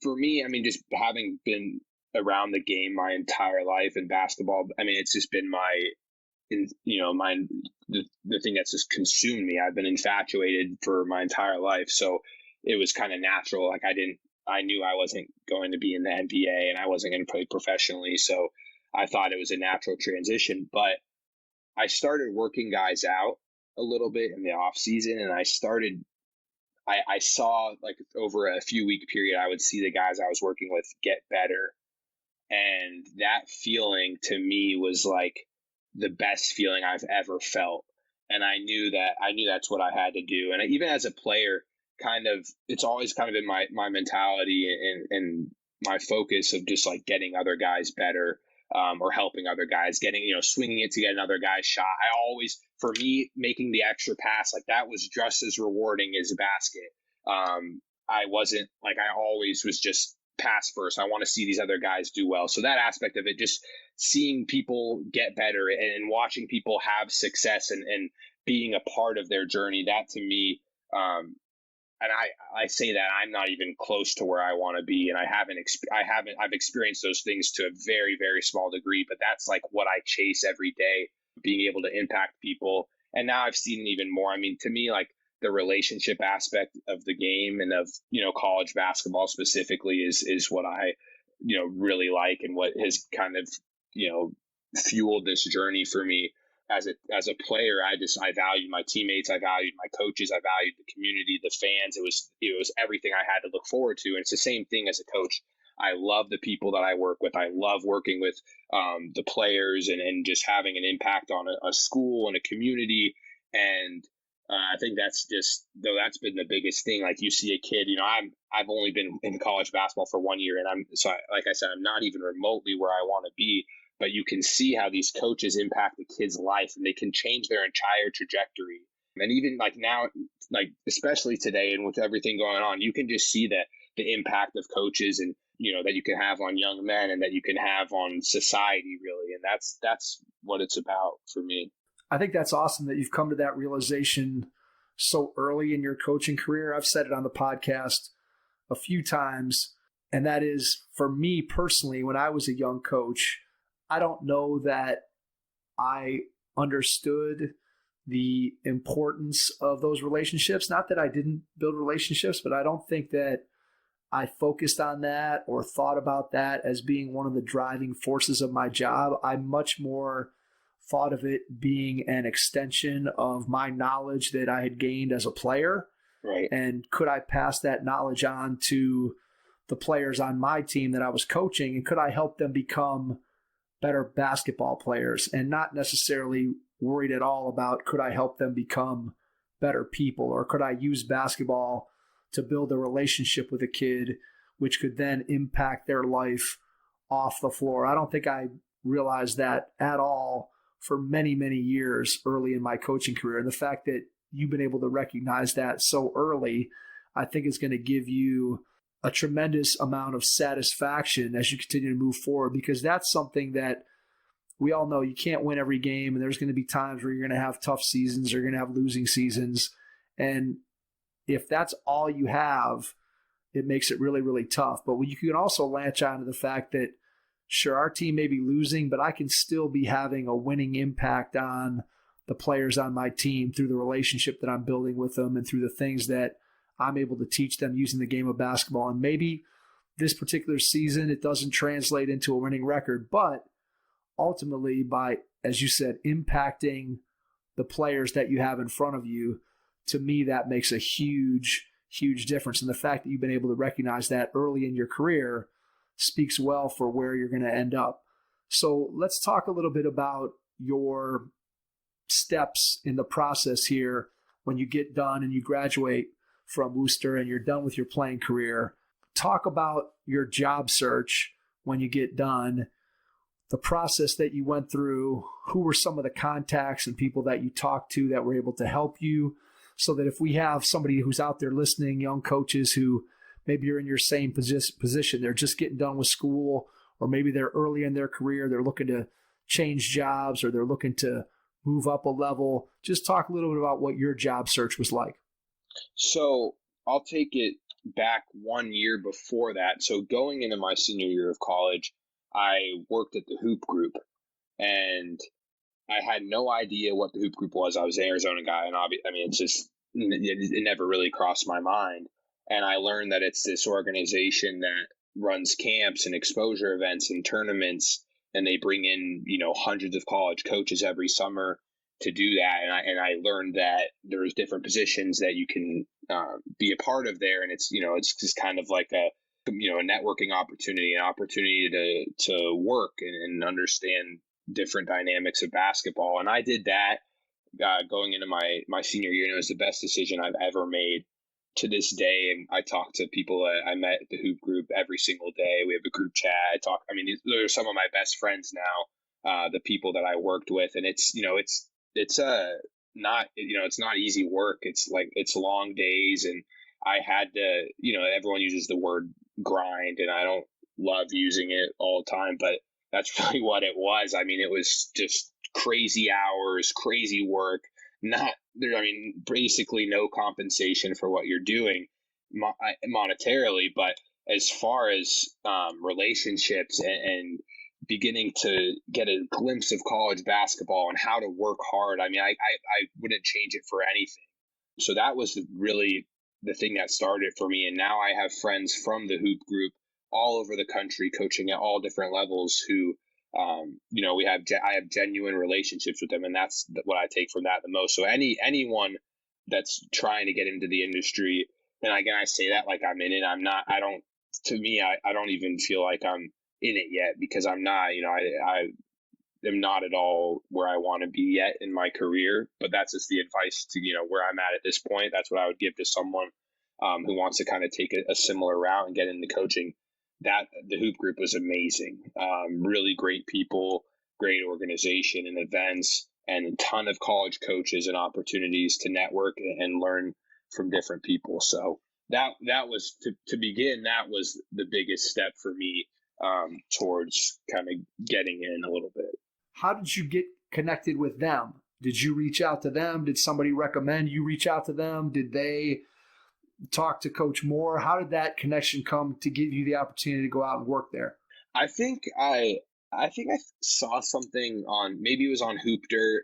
[SPEAKER 4] for me, I mean, just having been around the game my entire life in basketball, I mean, it's just been the thing that's just consumed me. I've been infatuated for my entire life. So it was kind of natural. Like I knew I wasn't going to be in the NBA and I wasn't going to play professionally. So I thought it was a natural transition, but I started working guys out a little bit in the off season, and I saw, like, over a few week period, I would see the guys I was working with get better. And that feeling to me was like the best feeling I've ever felt. And I knew that's what I had to do. And even as a player, it's always kind of been my mentality and my focus of just like getting other guys better. Or helping other guys, swinging it to get another guy's shot. For me, making the extra pass, like, that was just as rewarding as a basket. I always was just pass first. I want to see these other guys do well. So that aspect of it, just seeing people get better and watching people have success and being a part of their journey, that to me, and I say that I'm not even close to where I want to be, and I've experienced those things to a very, very small degree, but that's like what I chase every day, being able to impact people. And now I've seen even more. I mean, to me, like, the relationship aspect of the game and of, college basketball specifically is what I, really like, and what has kind of, fueled this journey for me. As a player, I valued my teammates, I valued my coaches, I valued the community, the fans. It was everything I had to look forward to. And it's the same thing as a coach. I love the people that I work with. I love working with the players and just having an impact on a school and a community. And I think that's been the biggest thing. Like, you see a kid, I've only been in college basketball for 1 year, and like I said, I'm not even remotely where I want to be. But you can see how these coaches impact the kid's life, and they can change their entire trajectory. And even like now, like especially today and with everything going on, you can just see the impact of coaches, and that you can have on young men and that you can have on society, really. And that's what it's about for me.
[SPEAKER 3] I think that's awesome that you've come to that realization so early in your coaching career. I've said it on the podcast a few times, and that is, for me personally, when I was a young coach, I don't know that I understood the importance of those relationships. Not that I didn't build relationships, but I don't think that I focused on that or thought about that as being one of the driving forces of my job. I much more thought of it being an extension of my knowledge that I had gained as a player.
[SPEAKER 4] Right.
[SPEAKER 3] And could I pass that knowledge on to the players on my team that I was coaching, and could I help them become better basketball players, and not necessarily worried at all about could I help them become better people, or could I use basketball to build a relationship with a kid which could then impact their life off the floor. I don't think I realized that at all for many, many years early in my coaching career. And the fact that you've been able to recognize that so early, I think is going to give you a tremendous amount of satisfaction as you continue to move forward, because that's something that we all know. You can't win every game, and there's going to be times where you're going to have tough seasons, you're going to have losing seasons. And if that's all you have, it makes it really, really tough. But you can also latch on to the fact that, sure, our team may be losing, but I can still be having a winning impact on the players on my team through the relationship that I'm building with them and through the things that I'm able to teach them using the game of basketball. And maybe this particular season, it doesn't translate into a winning record, but ultimately by, as you said, impacting the players that you have in front of you, to me, that makes a huge, huge difference. And the fact that you've been able to recognize that early in your career speaks well for where you're going to end up. So let's talk a little bit about your steps in the process here when you get done and you graduate from Wooster and you're done with your playing career. Talk about your job search when you get done, the process that you went through, who were some of the contacts and people that you talked to that were able to help you, so that if we have somebody who's out there listening, young coaches who maybe are in your same position, they're just getting done with school, or maybe they're early in their career, they're looking to change jobs, or they're looking to move up a level. Just talk a little bit about what your job search was like.
[SPEAKER 4] So I'll take it back 1 year before that. So going into my senior year of college, I worked at the Hoop Group, and I had no idea what the Hoop Group was. I was an Arizona guy, and it never really crossed my mind. And I learned that it's this organization that runs camps and exposure events and tournaments, and they bring in, hundreds of college coaches every summer to do that. And I learned that there's different positions that you can be a part of there, and it's just kind of like a networking opportunity, an opportunity to work and understand different dynamics of basketball. And I did that going into my senior year, and it was the best decision I've ever made to this day. And I talk to people I met at the Hoop Group every single day. We have a group chat. Those are some of my best friends now, the people that I worked with. And it's not easy work. It's long days, and I had to, everyone uses the word grind, and I don't love using it all the time, but that's really what it was. It was just crazy hours, crazy work, basically no compensation for what you're doing monetarily. But as far as relationships and beginning to get a glimpse of college basketball and how to work hard, I wouldn't change it for anything. So that was really the thing that started for me. And now I have friends from the Hoop Group all over the country coaching at all different levels who, I have genuine relationships with them. And that's what I take from that the most. So anyone that's trying to get into the industry, and again, I say that like I'm in it. I don't even feel like I'm in it yet, because I'm not, I am not at all where I want to be yet in my career. But that's just the advice to, where I'm at this point. That's what I would give to someone who wants to kind of take a similar route and get into coaching. That the Hoop Group was amazing. Really great people, great organization and events, and a ton of college coaches and opportunities to network and learn from different people. So that was to begin. That was the biggest step for me towards kind of getting in a little bit.
[SPEAKER 3] How did you get connected with them? Did you reach out to them? Did somebody recommend you reach out to them? Did they talk to Coach Moore? How did that connection come to give you the opportunity to go out and work there?
[SPEAKER 4] I think I I think I saw something maybe it was on Hoop Dirt.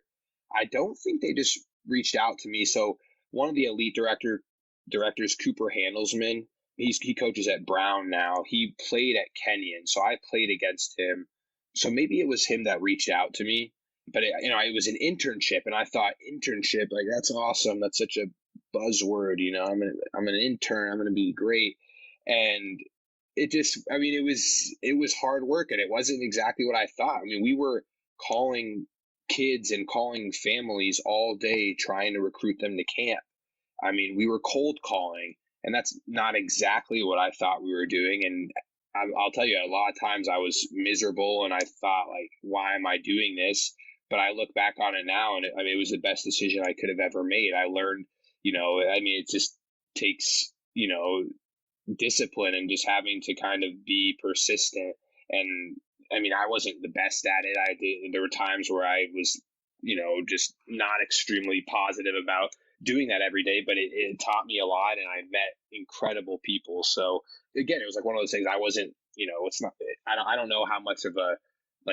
[SPEAKER 4] I don't think they just reached out to me. So one of the elite directors, Cooper Handelsman, he coaches at Brown now. He played at Kenyon, so I played against him. So maybe it was him that reached out to me. But it was an internship, and I thought internship, like, that's awesome. That's such a buzzword, I'm an intern. I'm gonna be great, and it was hard work, and it wasn't exactly what I thought. I mean, we were calling kids and calling families all day trying to recruit them to camp. I mean, we were cold calling, and that's not exactly what I thought we were doing. And I'll tell you, a lot of times I was miserable, and I thought, like, why am I doing this? But I look back on it now, and it was the best decision I could have ever made. I learned, it just takes, discipline and just having to kind of be persistent. And I wasn't the best at it. There were times where I was, just not extremely positive about doing that every day, but it taught me a lot, and I met incredible people. So again, it was like one of those things. I wasn't, it's not, I don't know how much of a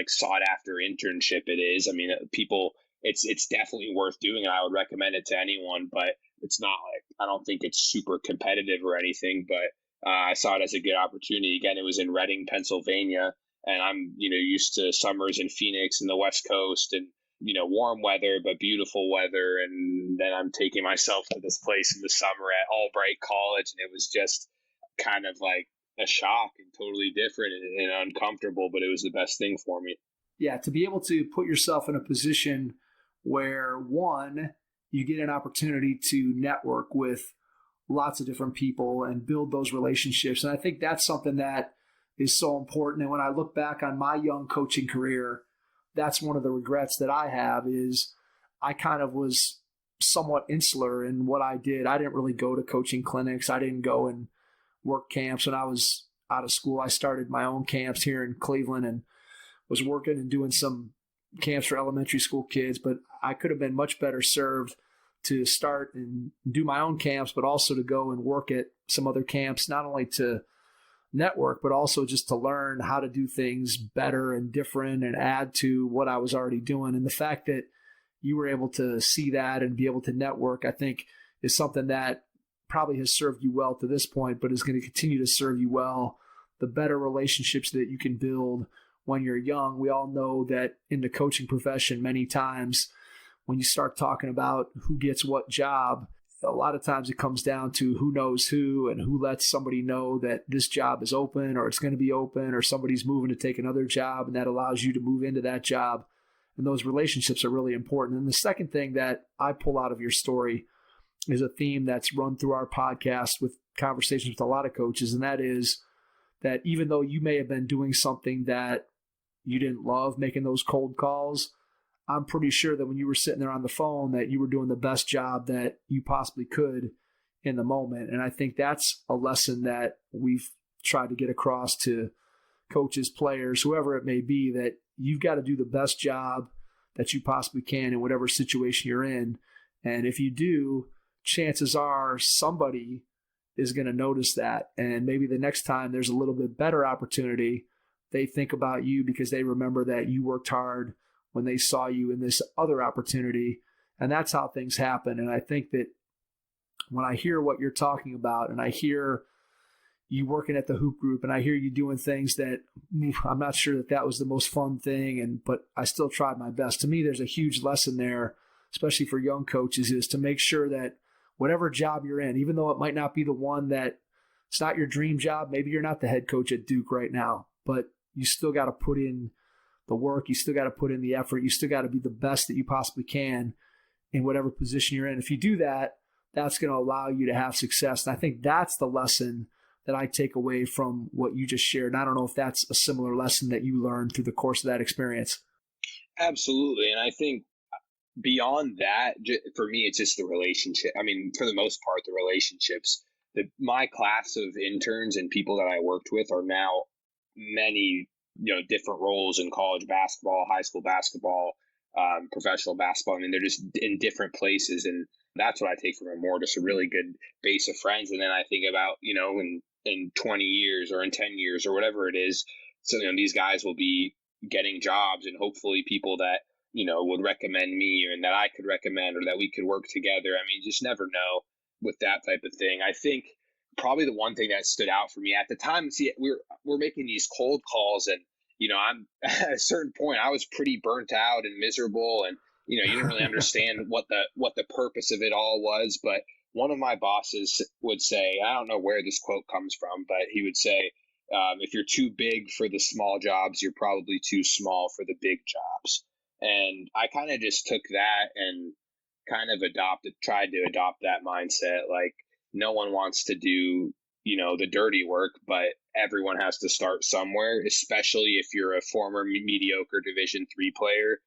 [SPEAKER 4] sought after internship it is. People, it's definitely worth doing, and I would recommend it to anyone, but it's not I don't think it's super competitive or anything, but I saw it as a good opportunity. Again, it was in Reading, Pennsylvania, and I'm, used to summers in Phoenix and the West Coast, and, warm weather, but beautiful weather. And then I'm taking myself to this place in the summer at Albright College, and it was just kind of like a shock and totally different and uncomfortable, but it was the best thing for me.
[SPEAKER 3] Yeah, to be able to put yourself in a position where, one, you get an opportunity to network with lots of different people and build those relationships. And I think that's something that is so important. And when I look back on my young coaching career, that's one of the regrets that I have is I kind of was somewhat insular in what I did. I didn't really go to coaching clinics. I didn't go and work camps. When I was out of school, I started my own camps here in Cleveland and was working and doing some camps for elementary school kids. But I could have been much better served to start and do my own camps, but also to go and work at some other camps, not only to network, but also just to learn how to do things better and different and add to what I was already doing. And the fact that you were able to see that and be able to network, I think, is something that probably has served you well to this point, but is going to continue to serve you well. The better relationships that you can build when you're young. We all know that in the coaching profession, many times when you start talking about who gets what job, a lot of times it comes down to who knows who and who lets somebody know that this job is open or it's going to be open or somebody's moving to take another job, and that allows you to move into that job. And those relationships are really important. And the second thing that I pull out of your story is a theme that's run through our podcast with conversations with a lot of coaches, and that is that even though you may have been doing something that you didn't love, making those cold calls, I'm pretty sure that when you were sitting there on the phone that you were doing the best job that you possibly could in the moment. And I think that's a lesson that we've tried to get across to coaches, players, whoever it may be, that you've got to do the best job that you possibly can in whatever situation you're in. And if you do, chances are somebody is going to notice that. And maybe the next time there's a little bit better opportunity, they think about you because they remember that you worked hard when they saw you in this other opportunity. And that's how things happen. And I think that when I hear what you're talking about, and I hear you working at the hoop group, and I hear you doing things that I'm not sure that was the most fun thing, but I still tried my best. To me, there's a huge lesson there, especially for young coaches, is to make sure that whatever job you're in, even though it might not be the one that it's not your dream job, maybe you're not the head coach at Duke right now, but you still got to put in the work, you still got to put in the effort, you still got to be the best that you possibly can in whatever position you're in. If you do that, that's going to allow you to have success. And I think that's the lesson that I take away from what you just shared. And I don't know if that's a similar lesson that you learned through the course of that experience.
[SPEAKER 4] Absolutely. And I think beyond that, for me, it's just the relationship. I mean, for the most part, the relationships. My class of interns and people that I worked with are now many, different roles in college basketball, high school basketball, professional basketball. I mean, they're just in different places. And that's what I take from it, more just a really good base of friends. And then I think about, in 20 years or in 10 years or whatever it is, so, these guys will be getting jobs, and hopefully people that, would recommend me and that I could recommend or that we could work together. I mean, you just never know with that type of thing. I think probably the one thing that stood out for me at the time, see, we're making these cold calls, and, I'm at a certain point, I was pretty burnt out and miserable, and, you didn't really understand what the purpose of it all was. But one of my bosses would say, I don't know where this quote comes from, but he would say, if you're too big for the small jobs, you're probably too small for the big jobs. And I kind of just took that and kind of tried to adopt that mindset. Like, no one wants to do, the dirty work, but everyone has to start somewhere, especially if you're a former mediocre Division III player,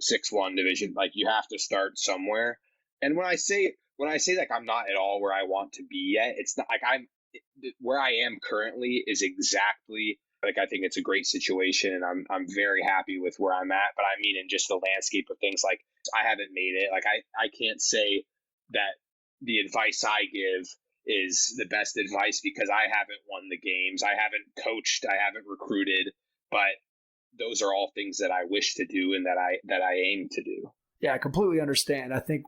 [SPEAKER 4] 6-1 division, like, you have to start somewhere. And when I say like I'm not at all where I want to be yet, it's not like where I am currently is exactly like, I think it's a great situation, and I'm very happy with where I'm at. But I mean, in just the landscape of things, like, I haven't made it. Like, I can't say that the advice I give is the best advice, because I haven't won the games, I haven't coached, I haven't recruited, but those are all things that I wish to do and that I aim to do.
[SPEAKER 3] Yeah, I completely understand. I think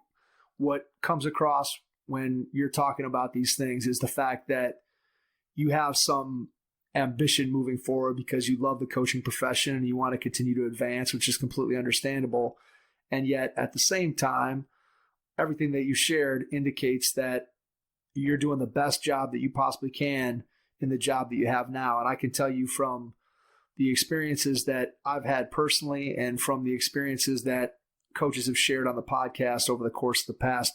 [SPEAKER 3] what comes across when you're talking about these things is the fact that you have some ambition moving forward because you love the coaching profession and you want to continue to advance, which is completely understandable. And yet at the same time, everything that you shared indicates that you're doing the best job that you possibly can in the job that you have now. And I can tell you from the experiences that I've had personally and from the experiences that coaches have shared on the podcast over the course of the past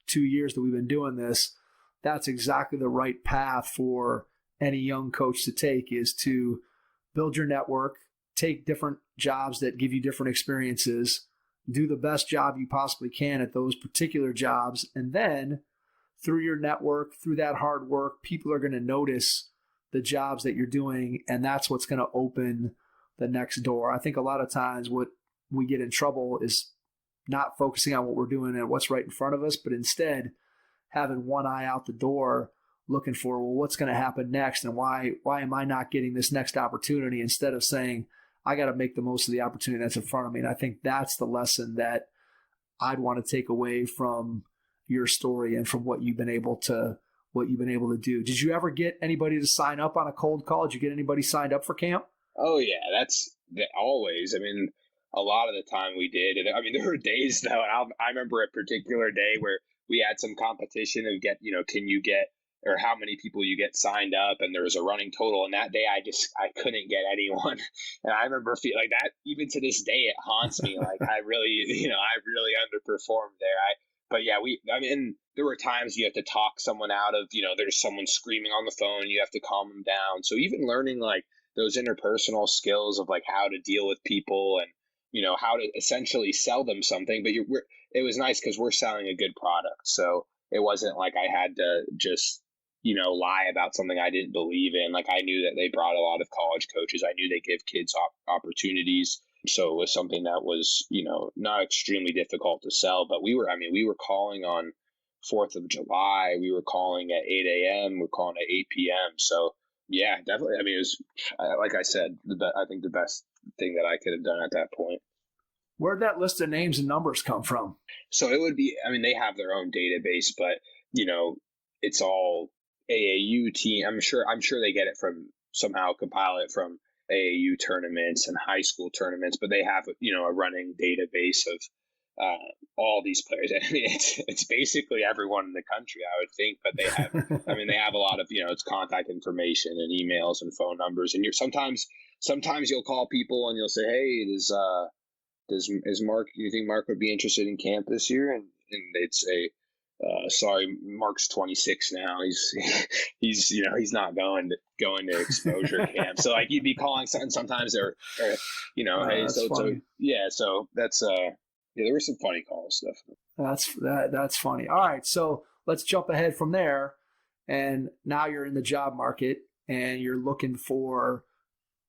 [SPEAKER 3] 2 years that we've been doing this, that's exactly the right path for any young coach to take, is to build your network, take different jobs that give you different experiences, do the best job you possibly can at those particular jobs, and then through your network, through that hard work, people are going to notice the jobs that you're doing, and that's what's going to open the next door. I think a lot of times what we get in trouble is not focusing on what we're doing and what's right in front of us, but instead having one eye out the door looking for, well, what's going to happen next, and why am I not getting this next opportunity, instead of saying, I got to make the most of the opportunity that's in front of me. And I think that's the lesson that I'd want to take away from your story and from what you've been able to do. Did you ever get anybody to sign up on a cold call? Did you get anybody signed up for camp?
[SPEAKER 4] Oh yeah, that's always. I mean, a lot of the time we did. And I mean, there were days though. I remember a particular day where we had some competition of can you get, or how many people you get signed up, and there was a running total. And that day I couldn't get anyone. And I remember feeling like that, even to this day, it haunts me. Like, I really underperformed there. But yeah, there were times you have to talk someone out of, there's someone screaming on the phone, you have to calm them down. So even learning like those interpersonal skills of like how to deal with people and, how to essentially sell them something. But it was nice because we're selling a good product. So it wasn't like I had to just, lie about something I didn't believe in. Like, I knew that they brought a lot of college coaches. I knew they give kids opportunities. So it was something that was, not extremely difficult to sell. But we were calling on 4th of July. We were calling at 8 a.m. We were calling at 8 p.m. So yeah, definitely. I mean, it was, like I said, I think the best thing that I could have done at that point.
[SPEAKER 3] Where'd that list of names and numbers come from?
[SPEAKER 4] So it would be, they have their own database, but it's all AAU team. I'm sure they get it from, somehow compile it from AAU tournaments and high school tournaments, but they have, a running database of all these players. I mean, it's basically everyone in the country, I would think, but they have, they have a lot of, it's contact information and emails and phone numbers. And sometimes you'll call people and you'll say, hey, is Mark, you think Mark would be interested in camp this year? And they'd say, sorry, Mark's 26 now. He's not going to exposure camp. So like, you'd be calling sometimes they're hey, so that's there were some funny calls stuff.
[SPEAKER 3] That's funny. All right, so let's jump ahead from there, and now you're in the job market and you're looking for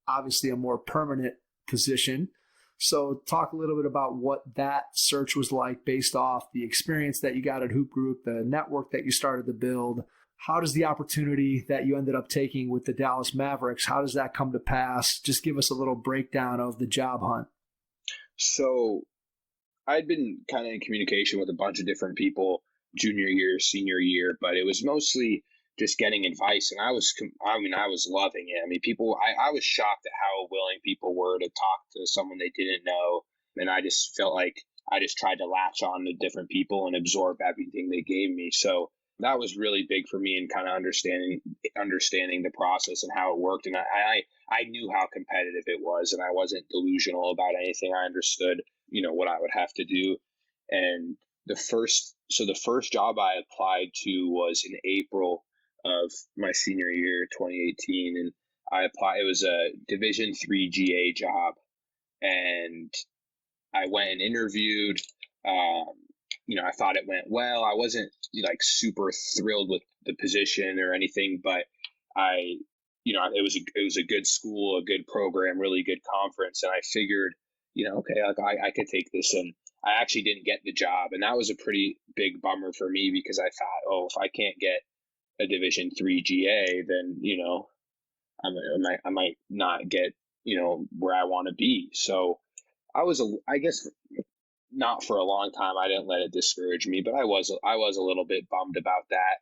[SPEAKER 3] obviously a more permanent position. So talk a little bit about what that search was like based off the experience that you got at Hoop Group, the network that you started to build. How does the opportunity that you ended up taking with the Dallas Mavericks, how does that come to pass? Just give us a little breakdown of the job hunt.
[SPEAKER 4] So I'd been kind of in communication with a bunch of different people junior year, senior year, but it was mostly just getting advice. And I was loving it. I mean, I was shocked at how willing people were to talk to someone they didn't know. And I just felt like I just tried to latch on to different people and absorb everything they gave me. So that was really big for me in kind of understanding the process and how it worked. And I knew how competitive it was, and I wasn't delusional about anything. I understood, what I would have to do. And the first job I applied to was in April of my senior year, 2018. And it was a Division III GA job. And I went and interviewed. I thought it went well. I wasn't like super thrilled with the position or anything, but it was a good school, a good program, really good conference. And I figured, okay, like I could take this. And I actually didn't get the job. And that was a pretty big bummer for me because I thought, if I can't get a Division III GA, then, I might not get, where I want to be. So I guess not for a long time. I didn't let it discourage me, but I was a little bit bummed about that.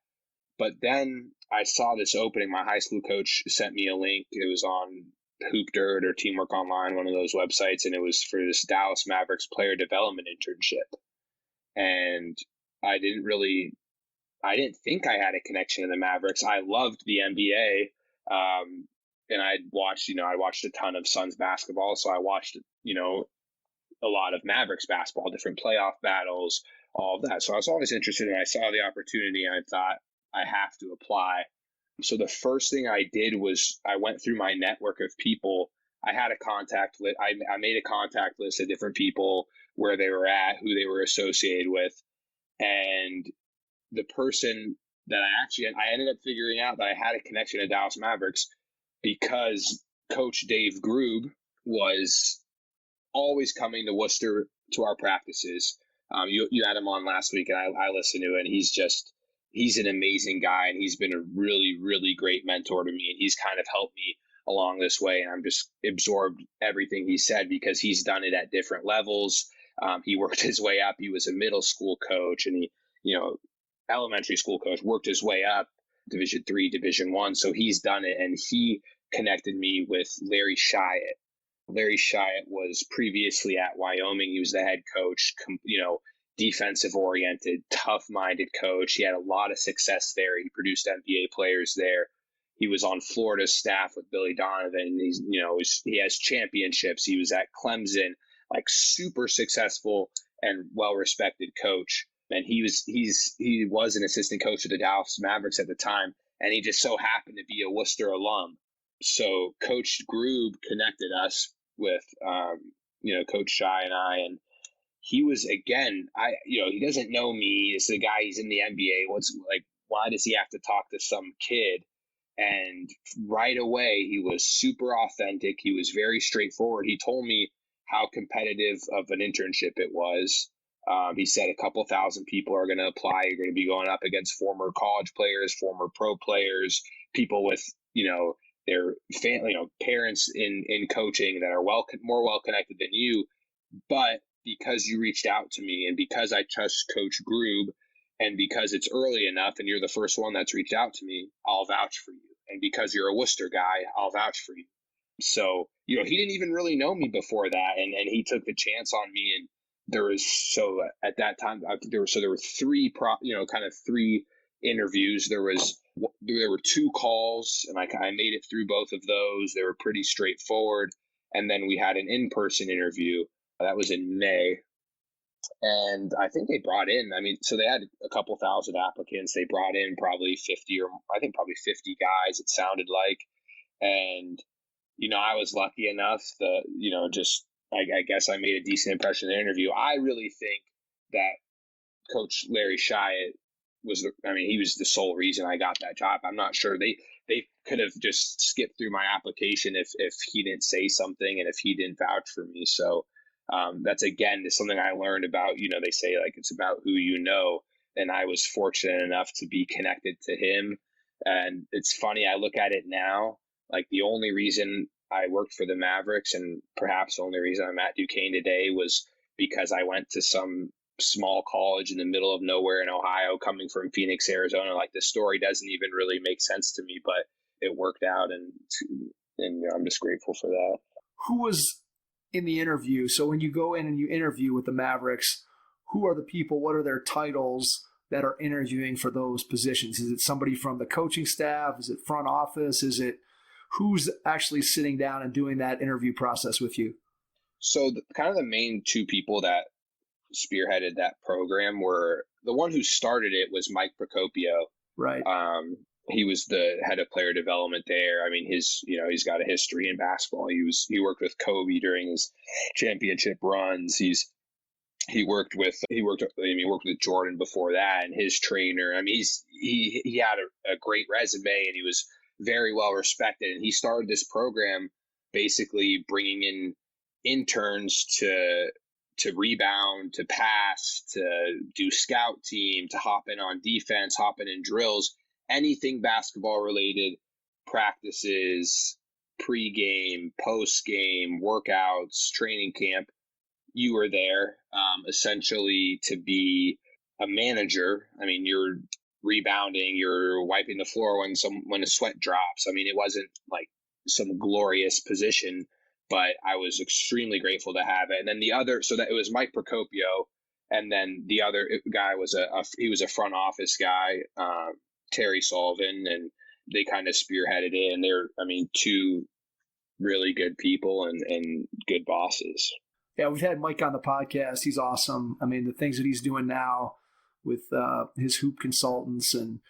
[SPEAKER 4] But then I saw this opening. My high school coach sent me a link. It was on Hoop Dirt or Teamwork Online, one of those websites, and it was for this Dallas Mavericks player development internship. And I didn't think I had a connection to the Mavericks. I loved the NBA, and I watched a ton of Suns basketball, so I watched a lot of Mavericks basketball, different playoff battles, all of that. So I was always interested, and I saw the opportunity, and I thought I have to apply. So the first thing I did was I went through my network of people. I had a contact list. I made a contact list of different people, where they were at, who they were associated with. And the person that I ended up figuring out that I had a connection to Dallas Mavericks because Coach Dave Grube was always coming to Wooster to our practices. You had him on last week, and I listened to it, and he's an amazing guy, and he's been a really, really great mentor to me, and he's kind of helped me along this way, and I'm just absorbed everything he said because he's done it at different levels. He worked his way up. He was a middle school coach, and elementary school coach, worked his way up, Division III, Division I. So he's done it, and he connected me with Larry Shyatt. Larry Shyatt was previously at Wyoming. He was the head coach, defensive oriented, tough minded coach. He had a lot of success there. He produced NBA players there. He was on Florida's staff with Billy Donovan. He has championships. He was at Clemson, like super successful and well-respected coach. And he was an assistant coach of the Dallas Mavericks at the time. And he just so happened to be a Wooster alum. So Coach Grube connected us with, Coach Shy and I, and he was, again, he doesn't know me. This is a guy, he's in the NBA. Why does he have to talk to some kid? And right away, he was super authentic. He was very straightforward. He told me how competitive of an internship it was. He said a couple thousand people are going to apply. You're going to be going up against former college players, former pro players, people with, their family, parents in coaching that are more well connected than you. But because you reached out to me, and because I trust Coach Grube, and because it's early enough and you're the first one that's reached out to me, I'll vouch for you. And because you're a Wooster guy, I'll vouch for you. So, he didn't even really know me before that. And he took the chance on me. And at that time, there were three interviews. There were 2 calls, and I made it through both of those. They were pretty straightforward. And then we had an in-person interview. That was in May. And I think they brought in, so they had a couple thousand applicants. They brought in probably 50 guys, it sounded like. And, I was lucky enough I guess I made a decent impression in the interview. I really think that Coach Larry Shyatt he was the sole reason I got that job. I'm not sure they could have just skipped through my application if he didn't say something and if he didn't vouch for me. So that's, again, something I learned about, they say like it's about who you know. And I was fortunate enough to be connected to him And it's funny, I look at it now, like the only reason I worked for the Mavericks, and perhaps the only reason I'm at Duquesne today, was because I went to some small college in the middle of nowhere in Ohio, coming from Phoenix, Arizona. Like, the story doesn't even really make sense to me, but it worked out, and I'm just grateful for that.
[SPEAKER 3] Who was in the interview? So when you go in and you interview with the Mavericks, who are the people? What are their titles that are interviewing for those positions? Is it somebody from the coaching staff? Is it front office? Is it who's actually sitting down and doing that interview process with you?
[SPEAKER 4] So kind of the main two people that spearheaded that program were, the one who started it was Mike Procopio.
[SPEAKER 3] Right.
[SPEAKER 4] He was the head of player development there. I mean, he's got a history in basketball. He worked with Kobe during his championship runs. He worked with Jordan before that, and his trainer. I mean, he had a great resume, and he was very well respected. And he started this program basically bringing in interns to rebound, to pass, to do scout team, to hop in on defense, hop in drills, anything basketball related, practices, pregame, postgame, workouts, training camp. You were there essentially to be a manager. I mean, you're rebounding, you're wiping the floor when a sweat drops. I mean, it wasn't like some glorious position, but I was extremely grateful to have it. And then it was Mike Procopio, and then the other guy was he was a front office guy, Terry Sullivan, and they kind of spearheaded it. And they're, I mean, two really good people and good bosses.
[SPEAKER 3] Yeah, we've had Mike on the podcast. He's awesome. I mean, the things that he's doing now with his hoop consultants and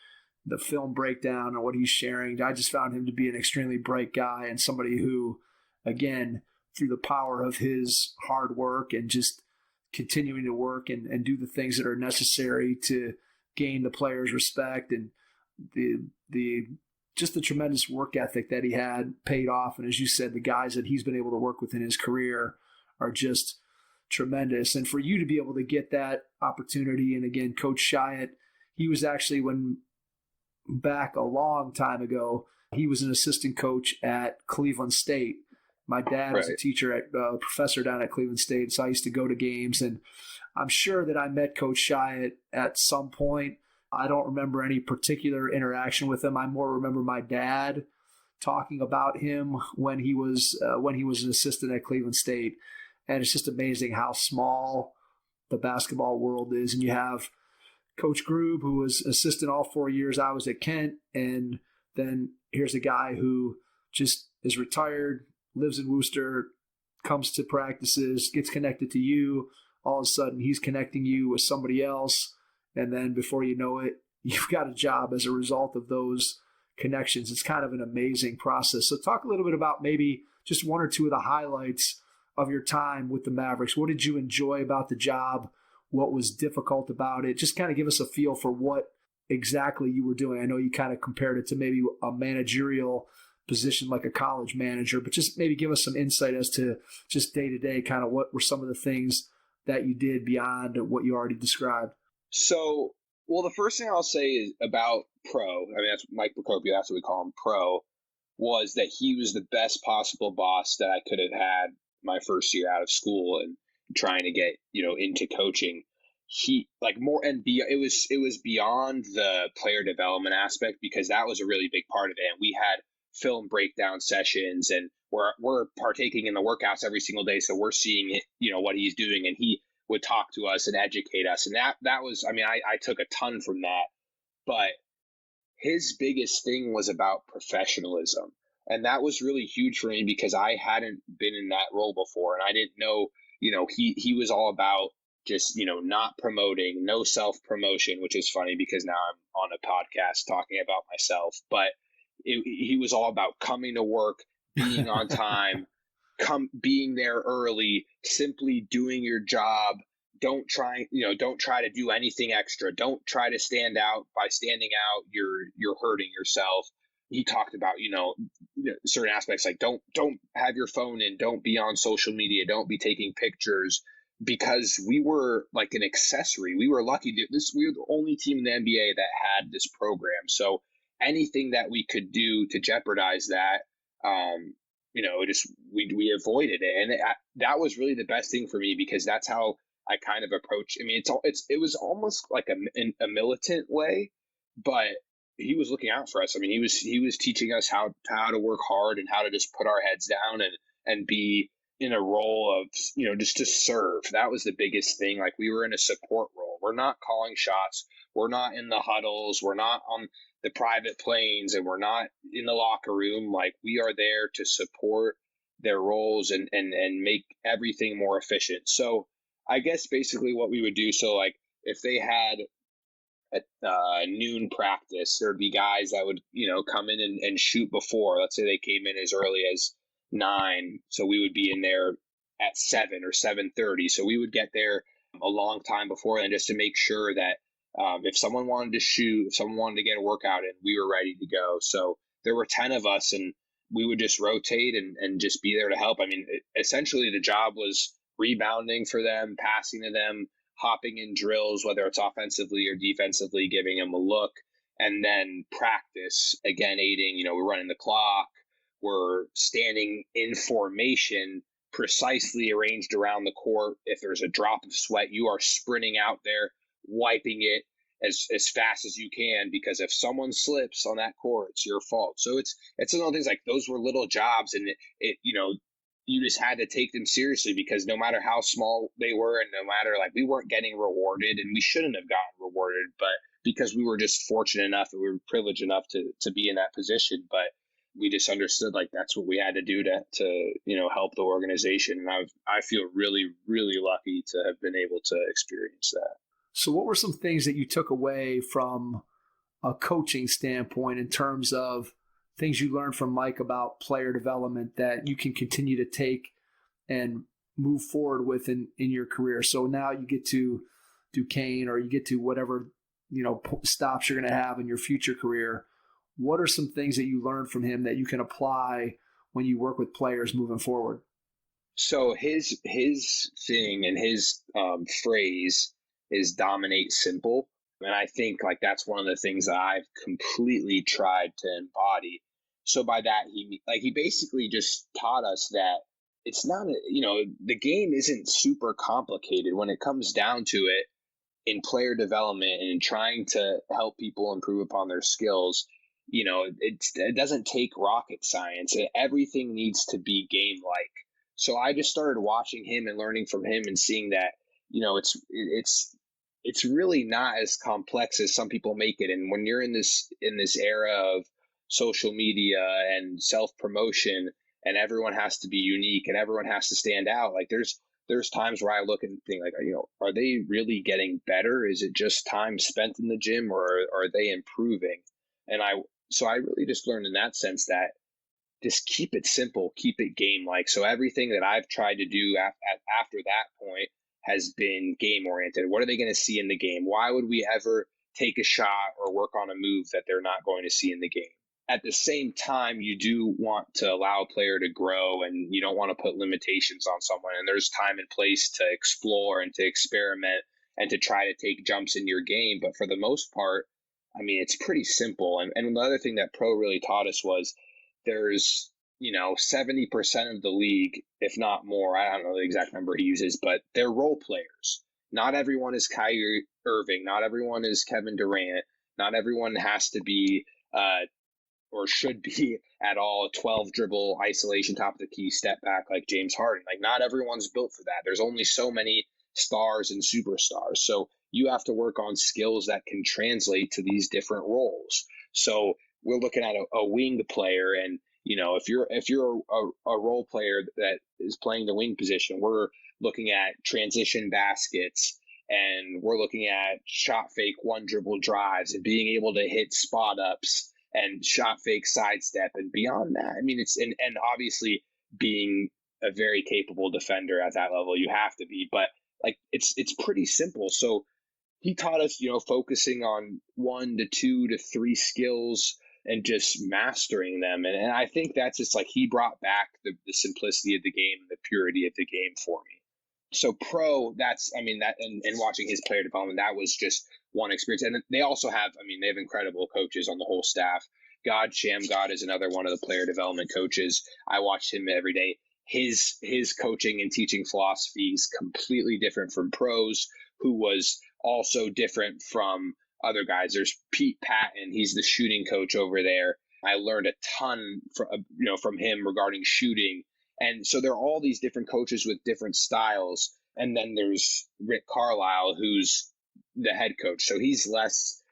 [SPEAKER 3] the film breakdown and what he's sharing, I just found him to be an extremely bright guy and somebody who, again, through the power of his hard work and just continuing to work and do the things that are necessary to gain the players' respect, and the tremendous work ethic that he had paid off. And as you said, the guys that he's been able to work with in his career are just tremendous. And for you to be able to get that opportunity, and again, Coach Chiat, he was actually, when back a long time ago, he was an assistant coach at Cleveland State. My dad was a teacher a professor down at Cleveland State, so I used to go to games, and I'm sure that I met Coach Chiat at some point. I don't remember any particular interaction with him. I more remember my dad talking about him when he was an assistant at Cleveland State. And it's just amazing how small the basketball world is. And you have Coach Grube, who was assistant all 4 years I was at Kent. And then here's a guy who just is retired, lives in Wooster, comes to practices, gets connected to you. All of a sudden, he's connecting you with somebody else. And then before you know it, you've got a job as a result of those connections. It's kind of an amazing process. So talk a little bit about maybe just one or two of the highlights of your time with the Mavericks. What did you enjoy about the job? What was difficult about it? Just kind of give us a feel for what exactly you were doing. I know you kind of compared it to maybe a managerial position like a college manager, but just maybe give us some insight as to just day-to-day, kind of what were some of the things that you did beyond what you already described.
[SPEAKER 4] So, well, the first thing I'll say is about Pro. I mean, that's Mike Procopio, that's what we call him, Pro, was that he was the best possible boss that I could have had my first year out of school and trying to get, into coaching. He it was beyond the player development aspect, because that was a really big part of it. And we had film breakdown sessions, and we're partaking in the workouts every single day. So we're seeing it, what he's doing, and he would talk to us and educate us. And that was, I mean, I took a ton from that, but his biggest thing was about professionalism. And that was really huge for me, because I hadn't been in that role before. And I didn't know, he was all about just, not promoting, no self-promotion, which is funny because now I'm on a podcast talking about myself. But he was all about coming to work, being on time, being there early, simply doing your job. Don't try to do anything extra. Don't try to stand out. By standing out, you're hurting yourself. He talked about, certain aspects like don't have your phone in, don't be on social media, don't be taking pictures, because we were like an accessory. We were lucky we were the only team in the NBA that had this program. So anything that we could do to jeopardize that, we avoided it. And that was really the best thing for me, because that's how I kind of approach. I mean, it was almost like a militant way, but he was looking out for us. I mean, he was teaching us how to work hard and how to just put our heads down and be in a role of, just to serve. That was the biggest thing. Like, we were in a support role. We're not calling shots. We're not in the huddles. We're not on the private planes, and we're not in the locker room. Like, we are there to support their roles and make everything more efficient. So I guess basically what we would do, so like if they had a noon practice, there'd be guys that would, come in and shoot before. Let's say they came in as early as 9. So we would be in there at 7 or 7:30. So we would get there a long time before then, just to make sure that if someone wanted to shoot, if someone wanted to get a workout in, we were ready to go. So there were 10 of us, and we would just rotate and just be there to help. I mean, essentially the job was rebounding for them, passing to them, hopping in drills, whether it's offensively or defensively, giving them a look, and then practice, again, aiding, we're running the clock, we're standing in formation, precisely arranged around the court. If there's a drop of sweat, you are sprinting out there, wiping it as fast as you can, because if someone slips on that court, it's your fault. So it's one of those things, like, those were little jobs, and it you just had to take them seriously, because no matter how small they were, and no matter, like, we weren't getting rewarded, and we shouldn't have gotten rewarded, but because we were just fortunate enough and we were privileged enough to be in that position. But we just understood, like, that's what we had to do to help the organization. And I feel really, really lucky to have been able to experience that.
[SPEAKER 3] So what were some things that you took away from a coaching standpoint in terms of things you learned from Mike about player development that you can continue to take and move forward with in your career? So now you get to Duquesne, or you get to whatever, stops you're going to have in your future career. What are some things that you learned from him that you can apply when you work with players moving forward?
[SPEAKER 4] So his thing and his phrase is dominate simple. And I think, like, that's one of the things that I've completely tried to embody. So by that, he basically just taught us that it's not, the game isn't super complicated when it comes down to it in player development and in trying to help people improve upon their skills. It doesn't take rocket science. Everything needs to be game-like. So I just started watching him and learning from him and seeing that, it's really not as complex as some people make it. And when you're in this era of social media and self-promotion, and everyone has to be unique and everyone has to stand out, like, there's times where I look and think, like, are they really getting better? Is it just time spent in the gym, or are they improving? And so I really just learned in that sense that just keep it simple, keep it game-like. So everything that I've tried to do after that point has been game-oriented. What are they going to see in the game? Why would we ever take a shot or work on a move that they're not going to see in the game? At the same time, you do want to allow a player to grow, and you don't want to put limitations on someone. And there's time and place to explore and to experiment and to try to take jumps in your game. But for the most part, I mean, it's pretty simple. And the other thing that Pro really taught us was there's, 70% of the league, if not more, I don't know the exact number he uses, but they're role players. Not everyone is Kyrie Irving. Not everyone is Kevin Durant. Not everyone has to be or should be at all a 12 dribble isolation top of the key step back like James Harden. Like, not everyone's built for that. There's only so many stars and superstars. So you have to work on skills that can translate to these different roles. So we're looking at a wing player, and if you're a role player that is playing the wing position, we're looking at transition baskets, and we're looking at shot fake one dribble drives and being able to hit spot ups and shot fake sidestep. And beyond that, I mean, it's and obviously being a very capable defender at that level, you have to be, but like it's pretty simple. So he taught us, focusing on 1 to 2 to 3 skills and just mastering them. And I think that's just like, he brought back the simplicity of the game and the purity of the game for me. So pro, that's, I mean, that, and watching his player development, that was just one experience. And they also have, I mean, they have incredible coaches on the whole staff. Sham God is another one of the player development coaches. I watched him every day. His coaching and teaching philosophy is completely different from pros, who was also different from other guys. There's Pete Patton. He's the shooting coach over there. I learned a ton from him regarding shooting. And so there are all these different coaches with different styles. And then there's Rick Carlisle, who's the head coach. So he's less,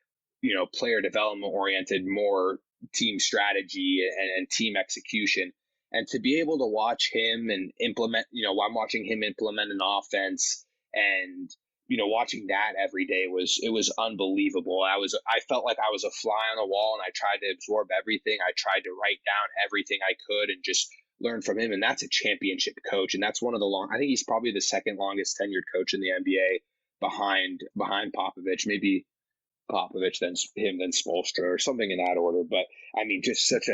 [SPEAKER 4] player development oriented, more team strategy and team execution. And to be able to watch him and implement, I'm watching him implement an offense and, watching that every day it was unbelievable. I felt like I was a fly on the wall, and I tried to absorb everything. I tried to write down everything I could and just learn from him. And that's a championship coach. And that's one of I think he's probably the second longest tenured coach in the NBA behind Popovich, maybe Popovich, then him, then Spoelstra, or something in that order. But I mean, just such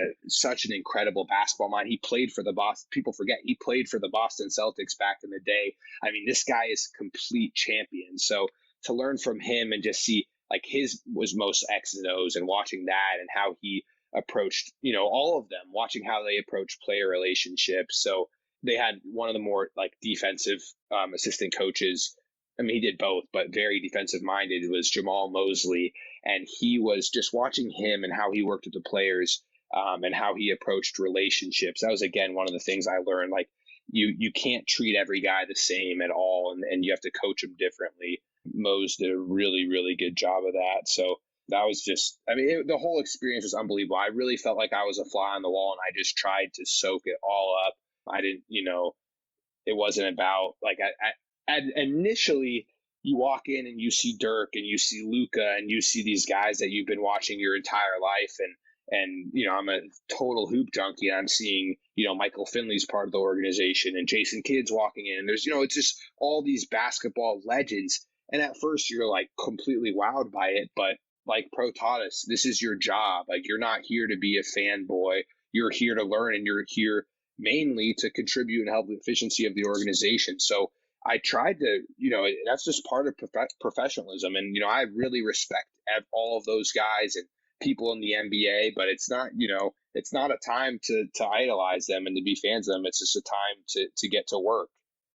[SPEAKER 4] an incredible basketball mind. He played for the Boston. People forget he played for the Boston Celtics back in the day. I mean, this guy is complete champion. So to learn from him and just see, like, his was most X's and O's, and watching that and how he approached, all of them, watching how they approach player relationships. So they had one of the more like defensive assistant coaches. I mean, he did both, but very defensive minded, was Jamal Mosley. And he was just watching him and how he worked with the players and how he approached relationships. That was, again, one of the things I learned. Like, you can't treat every guy the same at all, and you have to coach them differently. Mose did a really, really good job of that. So that was just, I mean, the whole experience was unbelievable. I really felt like I was a fly on the wall, and I just tried to soak it all up. I didn't, it wasn't about, like, and initially, you walk in and you see Dirk and you see Luka and you see these guys that you've been watching your entire life. And I'm a total hoop junkie. And I'm seeing, Michael Finley's part of the organization, and Jason Kidd's walking in. And there's, it's just all these basketball legends. And at first you're like completely wowed by it. But like Pro taught us, this is your job. Like, you're not here to be a fanboy. You're here to learn, and you're here mainly to contribute and help the efficiency of the organization. So I tried to, that's just part of professionalism. And, I really respect all of those guys and people in the NBA, but it's not, it's not a time to idolize them and to be fans of them. It's just a time to get to work.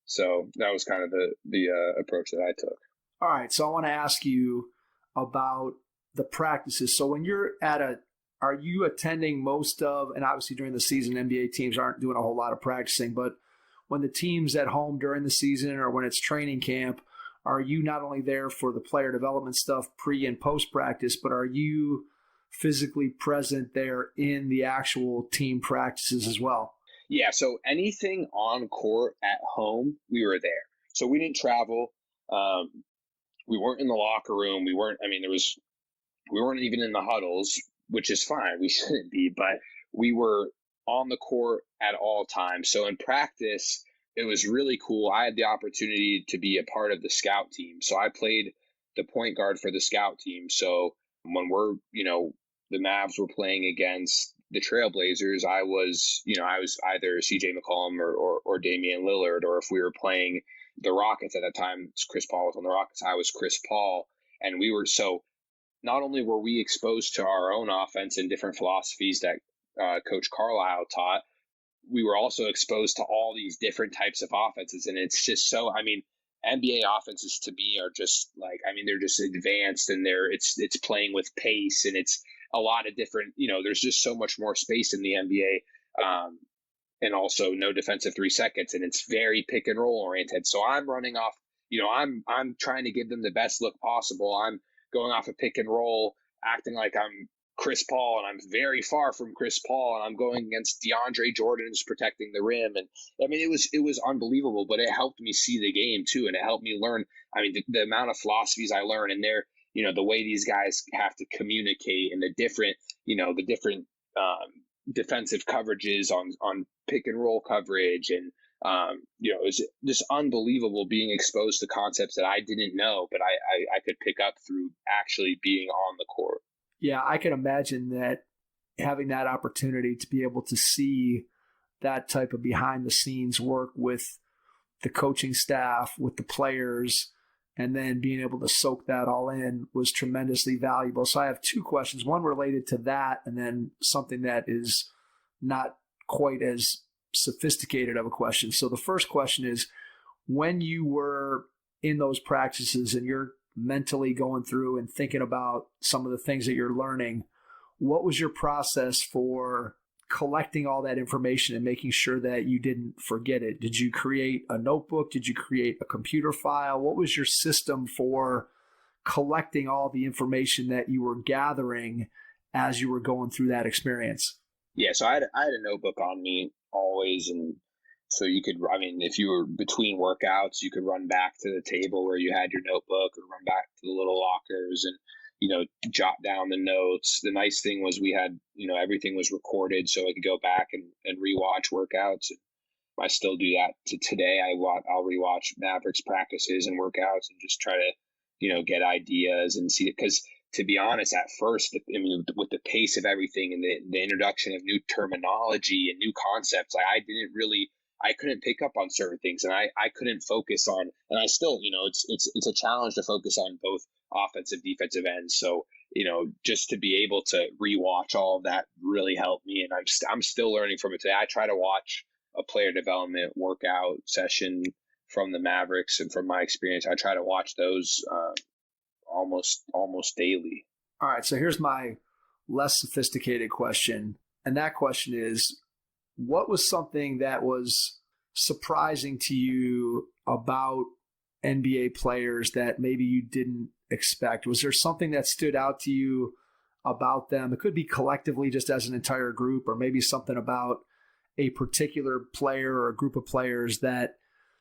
[SPEAKER 4] So that was kind of the approach that I took.
[SPEAKER 3] All right. So I want to ask you about the practices. So when you're are you attending most of, and obviously during the season, NBA teams aren't doing a whole lot of practicing, but when the team's at home during the season or when it's training camp, are you not only there for the player development stuff pre and post practice, but are you physically present there in the actual team practices as well?
[SPEAKER 4] Yeah. So anything on court at home, we were there. So we didn't travel. We weren't in the locker room. We weren't even in the huddles, which is fine. We shouldn't be, but we were on the court at all times. So in practice, it was really cool. I had the opportunity to be a part of the scout team. So I played the point guard for the scout team. So when the Mavs were playing against the Trailblazers, I was either CJ McCollum or Damian Lillard, or if we were playing the Rockets at that time, Chris Paul was on the Rockets, I was Chris Paul. And not only were we exposed to our own offense and different philosophies that Coach Carlisle taught, we were also exposed to all these different types of offenses. And it's just NBA offenses to me are just like, they're just advanced, and it's playing with pace, and it's a lot of different, there's just so much more space in the NBA. And also no defensive 3 seconds, and it's very pick and roll oriented. So I'm running off, I'm trying to give them the best look possible. I'm going off a pick and roll, acting like I'm Chris Paul, and I'm very far from Chris Paul, and I'm going against DeAndre Jordan, who's protecting the rim. And it was unbelievable, but it helped me see the game too. And it helped me learn, the amount of philosophies I learned, and the way these guys have to communicate, and the different defensive coverages on pick and roll coverage. And, it was just unbelievable being exposed to concepts that I didn't know, but I could pick up through actually being on the court.
[SPEAKER 3] Yeah, I can imagine that having that opportunity to be able to see that type of behind the scenes work with the coaching staff, with the players, and then being able to soak that all in was tremendously valuable. So I have two questions, one related to that, and then something that is not quite as sophisticated of a question. So the first question is, when you were in those practices and you're mentally going through and thinking about some of the things that you're learning, what was your process for collecting all that information and making sure that you didn't forget it? Did you create a notebook? Did you create a computer file? What was your system for collecting all the information that you were gathering as you were going through that experience?
[SPEAKER 4] Yeah, so I had a notebook on me always, and so you could, I mean, if you were between workouts, you could run back to the table where you had your notebook, or run back to the little lockers and, jot down the notes. The nice thing was we had, everything was recorded, so I could go back and rewatch workouts. And I still do that to today. I'll rewatch Mavericks practices and workouts and just try to, get ideas and see it. Because to be honest, at first, with the pace of everything and the introduction of new terminology and new concepts, I couldn't pick up on certain things, and I couldn't focus on, and I still, it's a challenge to focus on both offensive, defensive ends. So, just to be able to rewatch all of that really helped me. And I'm still learning from it today. I try to watch a player development workout session from the Mavericks, and from my experience, I try to watch those almost daily.
[SPEAKER 3] All right. So here's my less sophisticated question. And that question is, what was something that was surprising to you about NBA players that maybe you didn't expect? Was there something that stood out to you about them? It could be collectively, just as an entire group, or maybe something about a particular player or a group of players that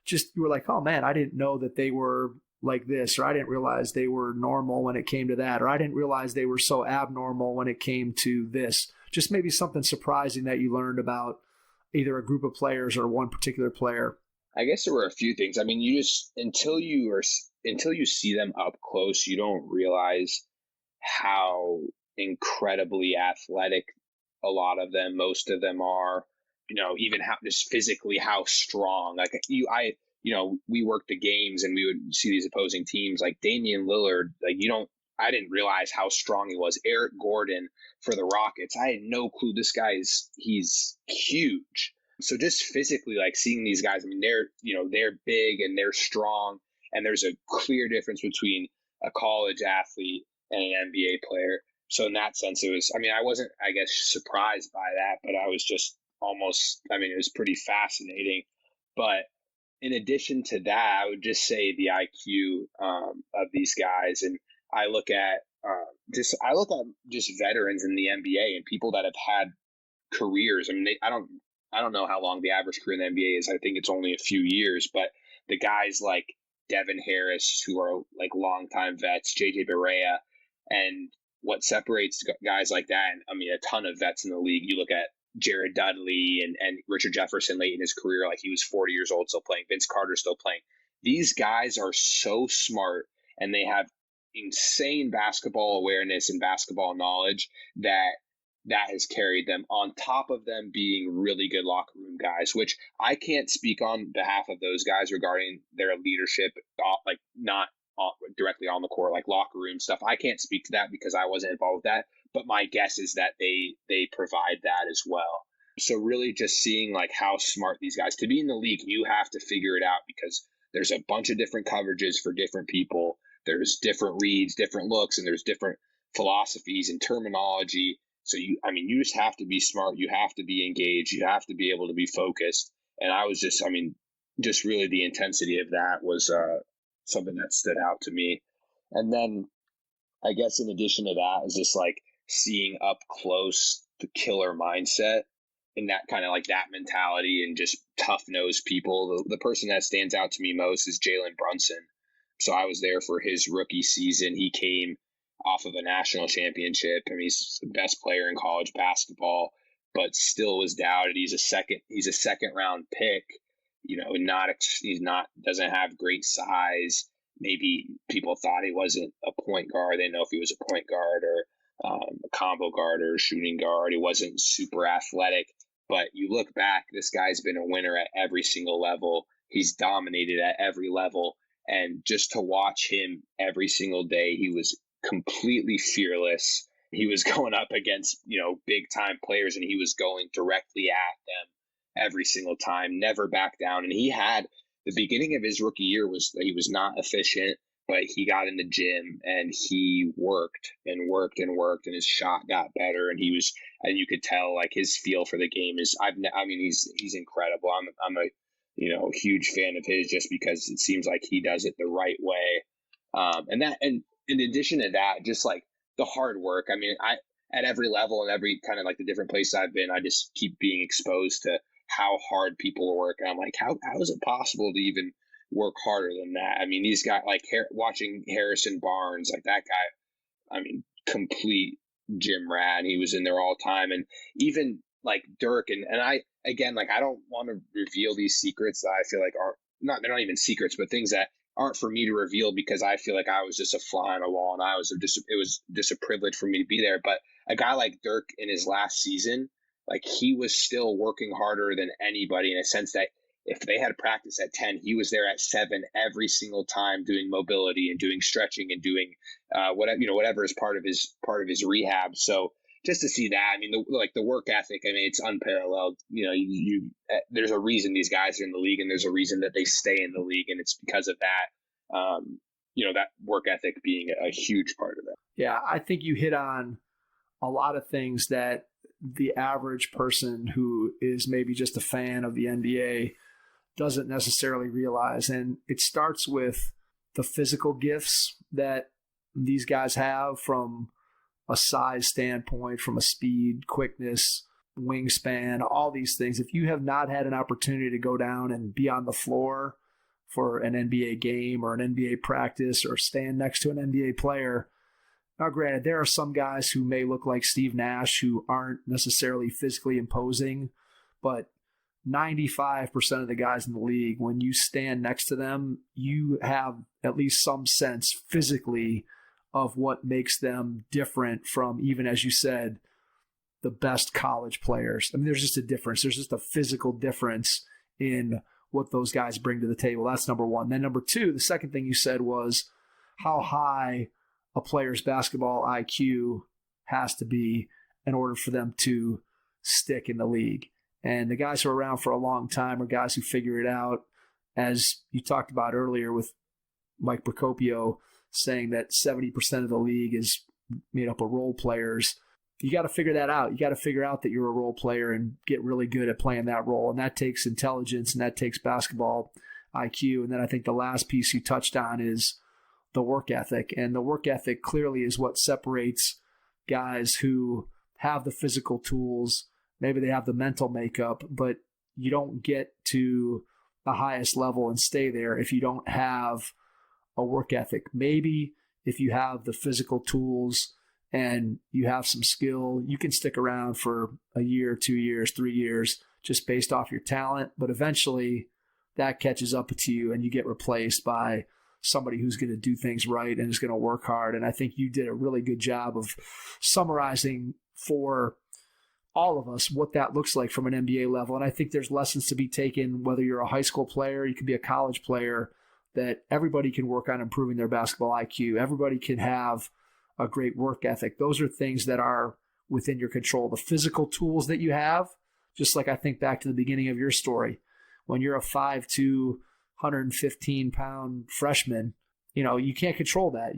[SPEAKER 3] just, you were like, oh man, I didn't know that they were like this, or I didn't realize they were normal when it came to that, or I didn't realize they were so abnormal when it came to this. Just maybe something surprising that you learned about either a group of players or one particular player.
[SPEAKER 4] I guess there were a few things. I mean, you just, until you see them up close, you don't realize how incredibly athletic a lot of them, most of them are, even how just physically how strong. Like we worked the games and we would see these opposing teams like Damian Lillard. Like I didn't realize how strong he was. Eric Gordon for the Rockets. I had no clue. This guy he's huge. So just physically, like seeing these guys, I mean, they're big and they're strong, and there's a clear difference between a college athlete and an NBA player. So in that sense, it wasn't, I guess, surprised by that, but I was just it was pretty fascinating. But in addition to that, I would just say the IQ of these guys, and I look at just veterans in the NBA and people that have had careers. I mean, I don't know how long the average career in the NBA is. I think it's only a few years, but the guys like Devin Harris, who are like longtime vets, JJ Barea, and what separates guys like that, and I mean, a ton of vets in the league. You look at Jared Dudley and Richard Jefferson late in his career, like he was 40 years old, still playing. Vince Carter still playing. These guys are so smart, and they have insane basketball awareness and basketball knowledge that has carried them, on top of them being really good locker room guys, which I can't speak on behalf of those guys regarding their leadership, like not directly on the court, like locker room stuff. I can't speak to that because I wasn't involved with that, but my guess is that they provide that as well. So really just seeing like how smart these guys, to be in the league, you have to figure it out because there's a bunch of different coverages for different people. There's different reads, different looks, and there's different philosophies and terminology. So you just have to be smart. You have to be engaged. You have to be able to be focused. And I was just really the intensity of that was something that stood out to me. And then I guess in addition to that is just like seeing up close the killer mindset and that kind of like that mentality and just tough-nosed people. The person that stands out to me most is Jalen Brunson. So I was there for his rookie season. He came off of a national championship. I mean, he's the best player in college basketball, but still was doubted. He's a second round pick, doesn't have great size. Maybe people thought he wasn't a point guard. They didn't know if he was a point guard or a combo guard or a shooting guard. He wasn't super athletic, but you look back, this guy's been a winner at every single level. he's dominated at every level. And just to watch him every single day, he was completely fearless. He was going up against, big time players, and he was going directly at them every single time, never back down. And he had the beginning of his rookie year he was not efficient, but he got in the gym and he worked and worked and worked, and his shot got better. And you could tell like his feel for the game is, he's incredible. I'm a huge fan of his, just because it seems like he does it the right way. And in addition to that, just like the hard work. I mean, at every level and every kind of like the different places I've been, I just keep being exposed to how hard people work. And I'm like, how is it possible to even work harder than that? I mean, these guys, like watching Harrison Barnes, like that guy, I mean, complete gym rat. He was in there all the time. And even like Dirk and I, again, like, I don't want to reveal these secrets that I feel like they're not even secrets, but things that aren't for me to reveal, because I feel like I was just a fly on a wall, and it was just a privilege for me to be there. But a guy like Dirk in his last season, like, he was still working harder than anybody, in a sense that if they had practice at 10, he was there at 7 every single time, doing mobility and doing stretching and doing whatever is part of his rehab. So just to see that, I mean, the work ethic, I mean, it's unparalleled. There's a reason these guys are in the league, and there's a reason that they stay in the league, and it's because of that. That work ethic being a huge part of it.
[SPEAKER 3] Yeah, I think you hit on a lot of things that the average person who is maybe just a fan of the NBA doesn't necessarily realize. And it starts with the physical gifts that these guys have, from a size standpoint, from a speed, quickness, wingspan, all these things. If you have not had an opportunity to go down and be on the floor for an NBA game or an NBA practice, or stand next to an NBA player, now granted, there are some guys who may look like Steve Nash who aren't necessarily physically imposing, but 95% of the guys in the league, when you stand next to them, you have at least some sense physically of what makes them different from, even as you said, the best college players. I mean, there's just a difference. There's just a physical difference in what those guys bring to the table. That's number one. Then number two, the second thing you said was how high a player's basketball IQ has to be in order for them to stick in the league. And the guys who are around for a long time are guys who figure it out, as you talked about earlier with Mike Procopio saying that 70% of the league is made up of role players. You got to figure that out. You got to figure out that you're a role player and get really good at playing that role. And that takes intelligence, and that takes basketball IQ. And then I think the last piece you touched on is the work ethic. And the work ethic clearly is what separates guys who have the physical tools. Maybe they have the mental makeup, but you don't get to the highest level and stay there if you don't have a work ethic. Maybe if you have the physical tools and you have some skill, you can stick around for a year, 2 years, 3 years, just based off your talent. But eventually that catches up to you and you get replaced by somebody who's going to do things right and is going to work hard. And I think you did a really good job of summarizing for all of us what that looks like from an NBA level. And I think there's lessons to be taken, whether you're a high school player, you could be a college player, that everybody can work on improving their basketball IQ. Everybody can have a great work ethic. Those are things that are within your control. The physical tools that you have, just like I think back to the beginning of your story, when you're a 5'2", 115-pound freshman, you can't control that.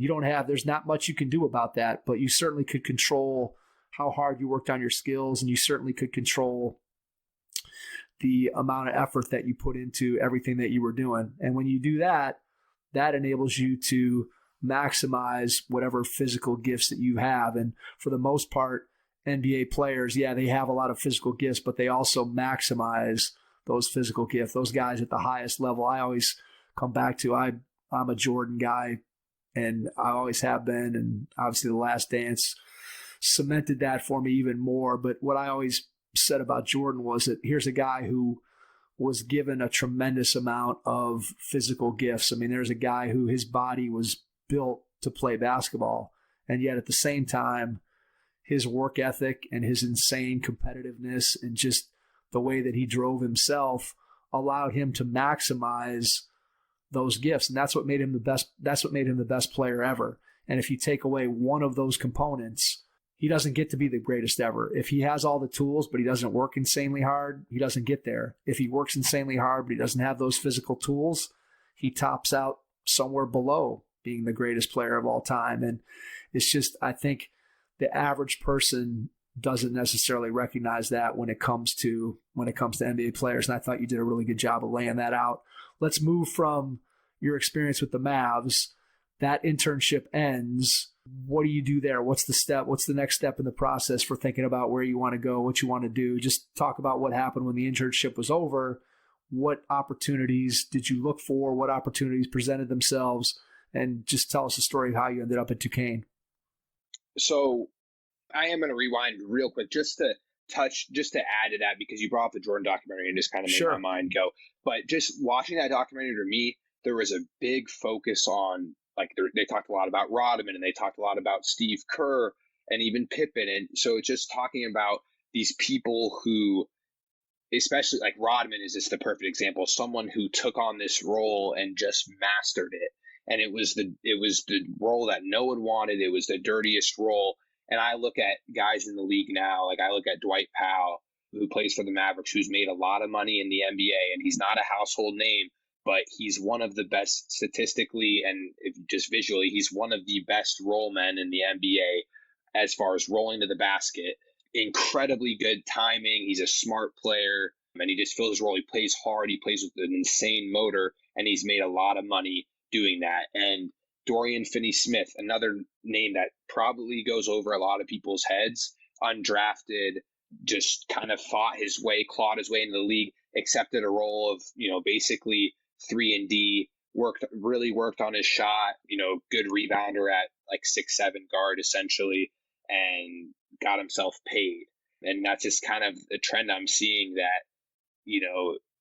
[SPEAKER 3] There's not much you can do about that, but you certainly could control how hard you worked on your skills, and you certainly could control the amount of effort that you put into everything that you were doing. And when you do that, that enables you to maximize whatever physical gifts that you have. And for the most part, NBA players, they have a lot of physical gifts, but they also maximize those physical gifts. Those guys at the highest level, I always come back to, I'm a Jordan guy, and I always have been. And obviously The Last Dance cemented that for me even more. But what I always said about Jordan was that here's a guy who was given a tremendous amount of physical gifts. I mean, there's a guy who his body was built to play basketball, and yet at the same time, his work ethic and his insane competitiveness and just the way that he drove himself allowed him to maximize those gifts. And that's what made him the best. That's what made him the best player ever. And if you take away one of those components, he doesn't get to be the greatest ever. If he has all the tools, but he doesn't work insanely hard, he doesn't get there. If he works insanely hard, but he doesn't have those physical tools, he tops out somewhere below being the greatest player of all time. And it's just, I think the average person doesn't necessarily recognize that when it comes to NBA players. And I thought you did a really good job of laying that out. Let's move from your experience with the Mavs. That internship ends. What do you do there? What's the step? What's the next step in the process for thinking about where you want to go, what you want to do? Just talk about what happened when the internship was over. What opportunities did you look for? What opportunities presented themselves? And just tell us a story of how you ended up at Duquesne.
[SPEAKER 4] So I am going to rewind real quick just to add to that, because you brought up the Jordan documentary and just kind of made my mind go. But just watching that documentary, to me, there was a big focus on, like, they talked a lot about Rodman, and they talked a lot about Steve Kerr and even Pippen. And so it's just talking about these people who, especially like Rodman is just the perfect example, someone who took on this role and just mastered it. And it was the role that no one wanted. It was the dirtiest role. And I look at guys in the league now, like I look at Dwight Powell, who plays for the Mavericks, who's made a lot of money in the NBA, and he's not a household name, but he's one of the best statistically and just visually. He's one of the best roll men in the NBA as far as rolling to the basket. Incredibly good timing. He's a smart player, and he just fills his role. He plays hard. He plays with an insane motor, and he's made a lot of money doing that. And Dorian Finney-Smith, another name that probably goes over a lot of people's heads, undrafted, just kind of clawed his way into the league, accepted a role of, basically 3-and-D, really worked on his shot, good rebounder at like 6'7" guard essentially, and got himself paid. And that's just kind of a trend I'm seeing, that,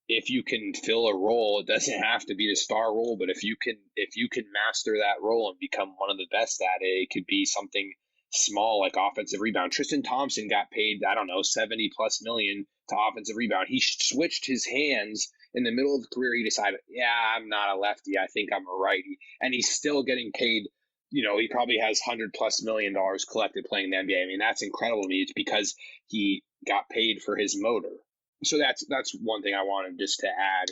[SPEAKER 4] if you can fill a role, it doesn't have to be the star role, but if you can master that role and become one of the best at it, it could be something small like offensive rebound. Tristan Thompson got paid, $70+ million to offensive rebound. He switched his hands in the middle of the career. He decided, I'm not a lefty, I think I'm a righty. And he's still getting paid. He probably has $100+ million collected playing the NBA. I mean, that's incredible to me. It's because he got paid for his motor. So that's one thing I wanted just to add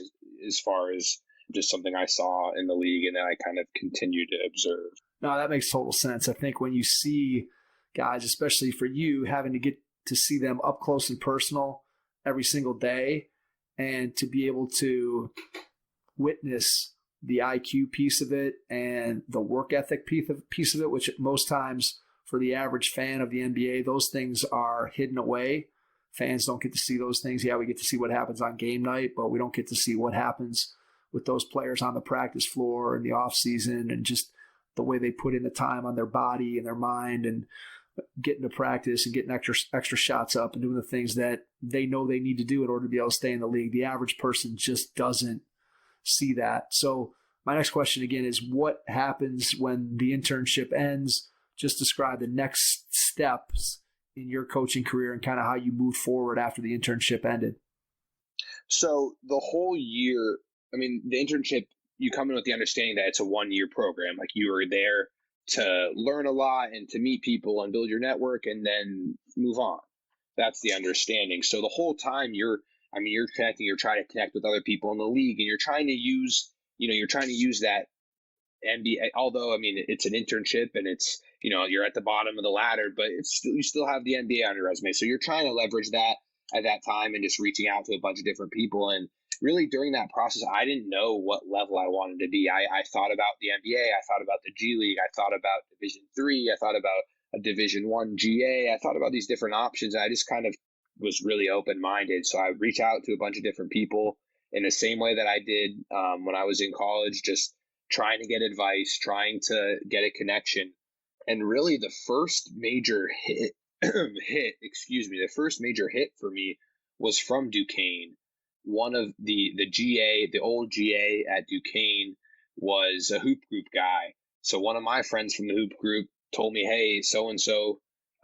[SPEAKER 4] as far as just something I saw in the league and that I kind of continue to observe.
[SPEAKER 3] No, that makes total sense. I think when you see guys, especially for you, having to get to see them up close and personal every single day, and to be able to witness the IQ piece of it and the work ethic piece of it, which most times for the average fan of the NBA, those things are hidden away. Fans don't get to see those things. Yeah, we get to see what happens on game night, but we don't get to see what happens with those players on the practice floor in the off season, and just the way they put in the time on their body and their mind and getting to practice and getting extra shots up and doing the things that they know they need to do in order to be able to stay in the league. The average person just doesn't see that. So my next question again is, what happens when the internship ends? Just describe the next steps in your coaching career and kind of how you moved forward after the internship ended.
[SPEAKER 4] So the whole year, the internship, you come in with the understanding that it's a 1-year program. Like, you are there to learn a lot and to meet people and build your network and then move on. That's the understanding. So the whole time you're connecting, you're trying to connect with other people in the league, and you're trying to use that NBA, although, it's an internship and it's, you're at the bottom of the ladder, but you still have the NBA on your resume. So you're trying to leverage that at that time and just reaching out to a bunch of different people. And really during that process, I didn't know what level I wanted to be. I thought about the NBA. I thought about the G League. I thought about Division III. I thought about a Division I GA. I thought about these different options. I just kind of was really open-minded. So I reached out to a bunch of different people in the same way that I did when I was in college, just trying to get advice, trying to get a connection. And really the first major hit for me was from Duquesne. One of the GA, the old GA at Duquesne, was a hoop group guy. So one of my friends from the hoop group told me, hey, so-and-so,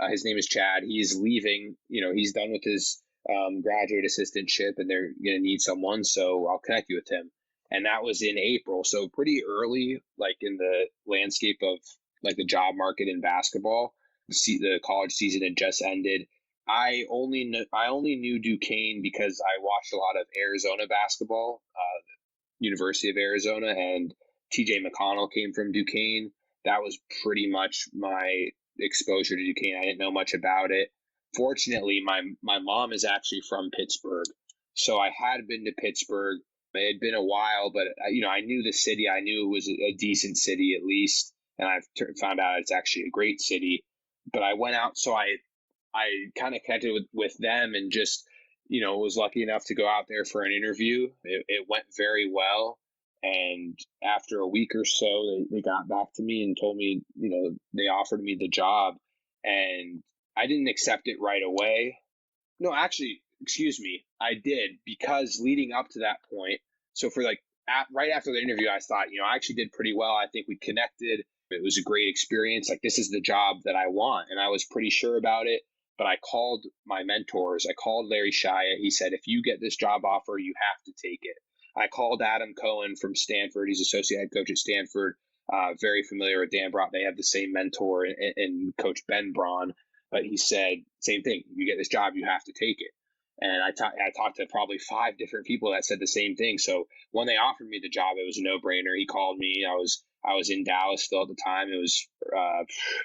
[SPEAKER 4] his name is Chad, he's leaving, he's done with his graduate assistantship, and they're going to need someone, so I'll connect you with him. And that was in April, so pretty early, like in the landscape of like the job market in basketball. The college season had just ended. I only knew Duquesne because I watched a lot of Arizona basketball, University of Arizona, and TJ McConnell came from Duquesne. That was pretty much my exposure to Duquesne. I didn't know much about it. Fortunately, my mom is actually from Pittsburgh, so I had been to Pittsburgh. It had been a while, but I knew the city. I knew it was a decent city at least, and I've found out it's actually a great city. But I went out, so I kind of connected with them, and just was lucky enough to go out there for an interview. It went very well, and after a week or so, they got back to me and told me they offered me the job, and I didn't accept it right away. No, actually, excuse me, I did, because leading up to that point, so for right after the interview, I thought, I actually did pretty well. I think we connected. It was a great experience. Like, this is the job that I want. And I was pretty sure about it, but I called my mentors. I called Larry Shia. He said, if you get this job offer, you have to take it. I called Adam Cohen from Stanford. He's associate head coach at Stanford. Very familiar with Dan Braun. They have the same mentor and Coach Ben Braun. But he said, same thing. You get this job, you have to take it. And I talked to probably 5 different people that said the same thing. So when they offered me the job, it was a no-brainer. He called me. I was in Dallas still at the time. It was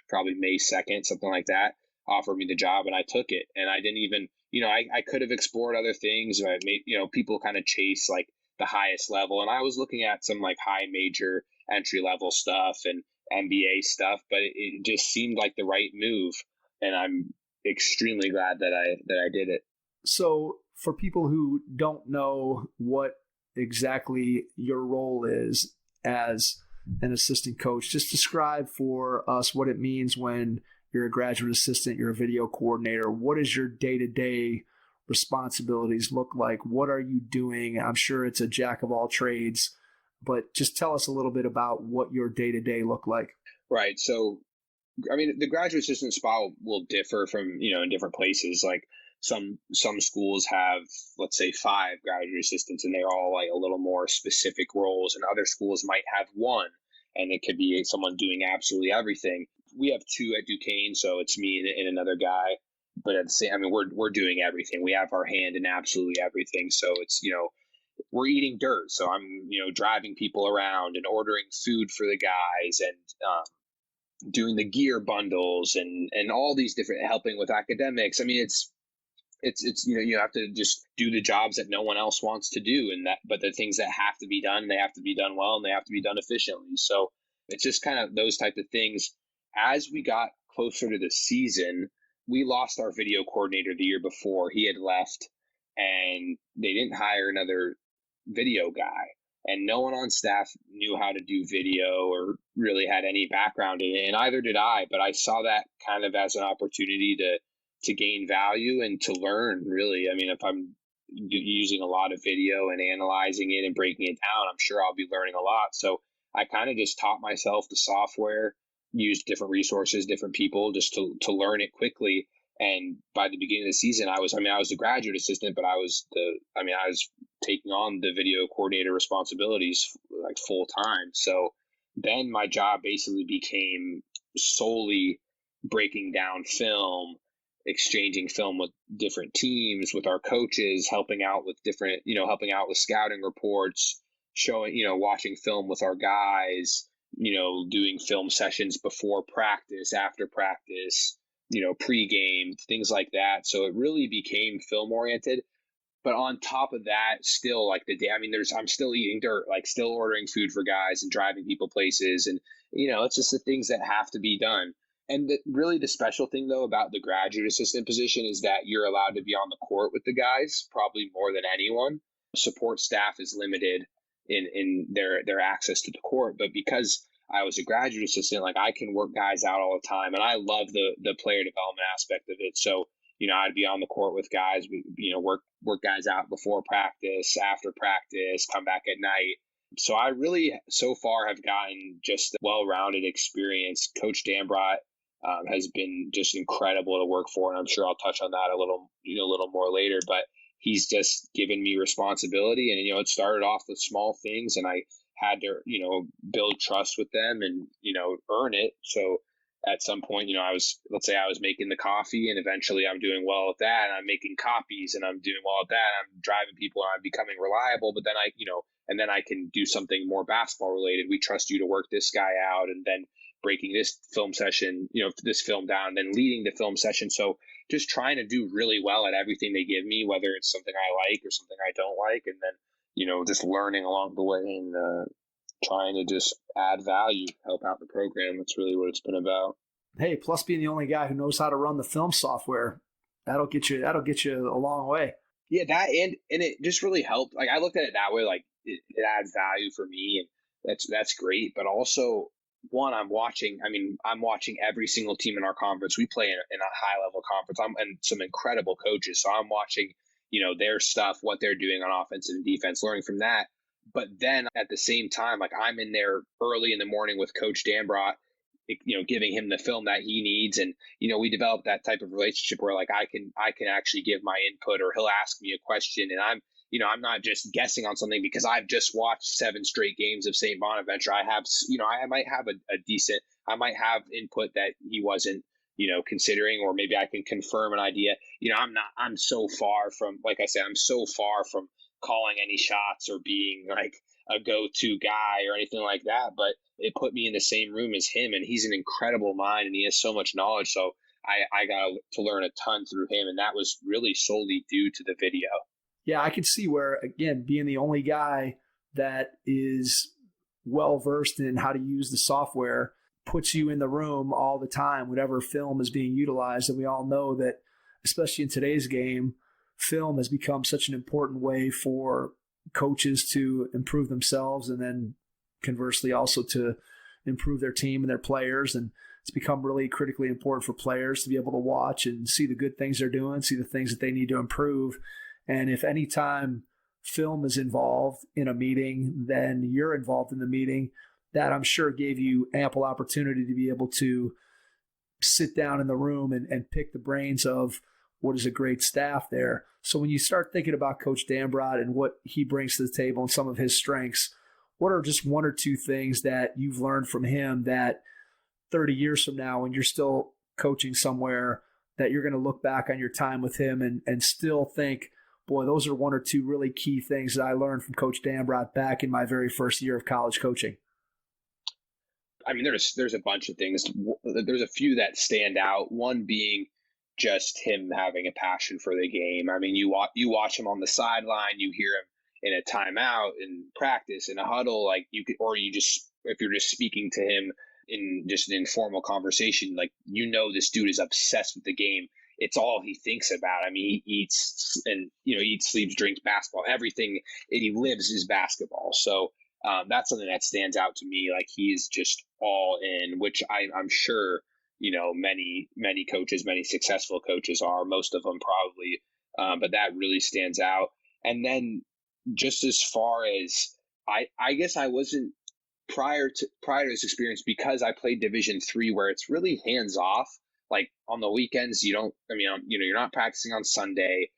[SPEAKER 4] probably May 2nd, something like that. Offered me the job, and I took it. And I didn't even, I could have explored other things. I made, people kind of chase like the highest level, and I was looking at some like high major entry level stuff and MBA stuff, but it just seemed like the right move, and I'm extremely glad that I did it.
[SPEAKER 3] So for people who don't know what exactly your role is as an assistant coach, just describe for us what it means when you're a graduate assistant, you're a video coordinator. What does your day-to-day responsibilities look like? What are you doing? I'm sure it's a jack of all trades, but just tell us a little bit about what your day-to-day look like.
[SPEAKER 4] Right. So, I mean, the graduate assistant spot will differ from, in different places. Like some schools have, let's say, 5 graduate assistants, and they're all like a little more specific roles, and other schools might have 1, and it could be someone doing absolutely everything. We have 2 at Duquesne, so it's me and another guy. But at the same, I mean, we're doing everything. We have our hand in absolutely everything. So it's, we're eating dirt. So I'm, driving people around and ordering food for the guys, and doing the gear bundles and all these different, helping with academics. I mean, it's you have to just do the jobs that no one else wants to do, but the things that have to be done, they have to be done well, and they have to be done efficiently. So it's just kind of those type of things. As we got closer to the season, we lost our video coordinator the year before. He had left, and they didn't hire another video guy, and no one on staff knew how to do video or really had any background in it, and either did I. But I saw that kind of as an opportunity to gain value and to learn, really. I mean, if I'm using a lot of video and analyzing it and breaking it down, I'm sure I'll be learning a lot. So I kind of just taught myself the software, used different resources, different people, just to learn it quickly. And by the beginning of the season, I was a graduate assistant, but I was taking on the video coordinator responsibilities like full time. So then my job basically became solely breaking down film, exchanging film with different teams, with our coaches, helping out with scouting reports, showing, watching film with our guys, doing film sessions before practice, after practice, pregame, things like that. So it really became film oriented. But on top of that, still like the day, I mean, I'm still eating dirt, like still ordering food for guys and driving people places. And, it's just the things that have to be done. And really the special thing, though, about the graduate assistant position is that you're allowed to be on the court with the guys, probably more than anyone. Support staff is limited in their access to the court. But because I was a graduate assistant, like I can work guys out all the time. And I love the player development aspect of it. So, I'd be on the court with guys, work guys out before practice, after practice, come back at night. So I really, so far, have gotten just a well-rounded experience. Coach Dambrot has been just incredible to work for. And I'm sure I'll touch on that a little more later, but he's just given me responsibility. And, it started off with small things, and I had to, build trust with them and, earn it. So at some point, let's say I was making the coffee, and eventually I'm doing well at that, and I'm making copies, and I'm doing well at that. I'm driving people, and I'm becoming reliable. But then and then I can do something more basketball related. We trust you to work this guy out, and then breaking this film session, this film down, and then leading the film session. So just trying to do really well at everything they give me, whether it's something I like or something I don't like, and then just learning along the way and trying to just add value, help out the program. That's really what it's been about.
[SPEAKER 3] Hey, plus being the only guy who knows how to run the film software, that'll get you a long way.
[SPEAKER 4] Yeah, that and it just really helped. Like, I looked at it that way, like it adds value for me, and that's great. But also, I'm watching every single team in our conference. We play in a high level conference. And some incredible coaches. So I'm watching, their stuff, what they're doing on offense and defense, learning from that. But then at the same time, like, I'm in there early in the morning with Coach Dambrot, giving him the film that he needs. And, we developed that type of relationship where, like, I can actually give my input, or he'll ask me a question, and I'm not just guessing on something because I've just watched 7 straight games of St. Bonaventure. I have, I might have I might have input that he wasn't, considering, or maybe I can confirm an idea. I'm so far from, like I said, I'm so far from calling any shots or being like a go-to guy or anything like that. But it put me in the same room as him, and he's an incredible mind, and he has so much knowledge. So I got to learn a ton through him, and that was really solely due to the video.
[SPEAKER 3] Yeah, I could see where, again, being the only guy that is well-versed in how to use the software puts you in the room all the time, whatever film is being utilized. And we all know that, especially in today's game, film has become such an important way for coaches to improve themselves, and then conversely also to improve their team and their players. And it's become really critically important for players to be able to watch and see the good things they're doing, see the things that they need to improve. And if any time film is involved in a meeting, then you're involved in the meeting. That, I'm sure, gave you ample opportunity to be able to sit down in the room and pick the brains of what is a great staff there. So when you start thinking about Coach Dambrot and what he brings to the table and some of his strengths, what are just 1 or 2 things that you've learned from him that 30 years from now, when you're still coaching somewhere, that you're going to look back on your time with him and still think, boy, those are 1 or 2 really key things that I learned from Coach Dambrot back in my very first year of college coaching?
[SPEAKER 4] I mean, there's a bunch of things. There's a few that stand out. One being just him having a passion for the game. I mean, you watch him on the sideline, you hear him in a timeout, in practice, in a huddle, like you could, or if you're just speaking to him in just an informal conversation, like, this dude is obsessed with the game. It's all he thinks about. I mean, he eats and eats, sleeps, drinks basketball. Everything he lives is basketball. So that's something that stands out to me. Like, he's just all in, which I'm sure many coaches, many successful coaches are. Most of them probably, but that really stands out. And then just as far as I guess I wasn't prior to this experience, because I played Division III, where it's really hands off. Like, on the weekends, you're not practicing on Sunday.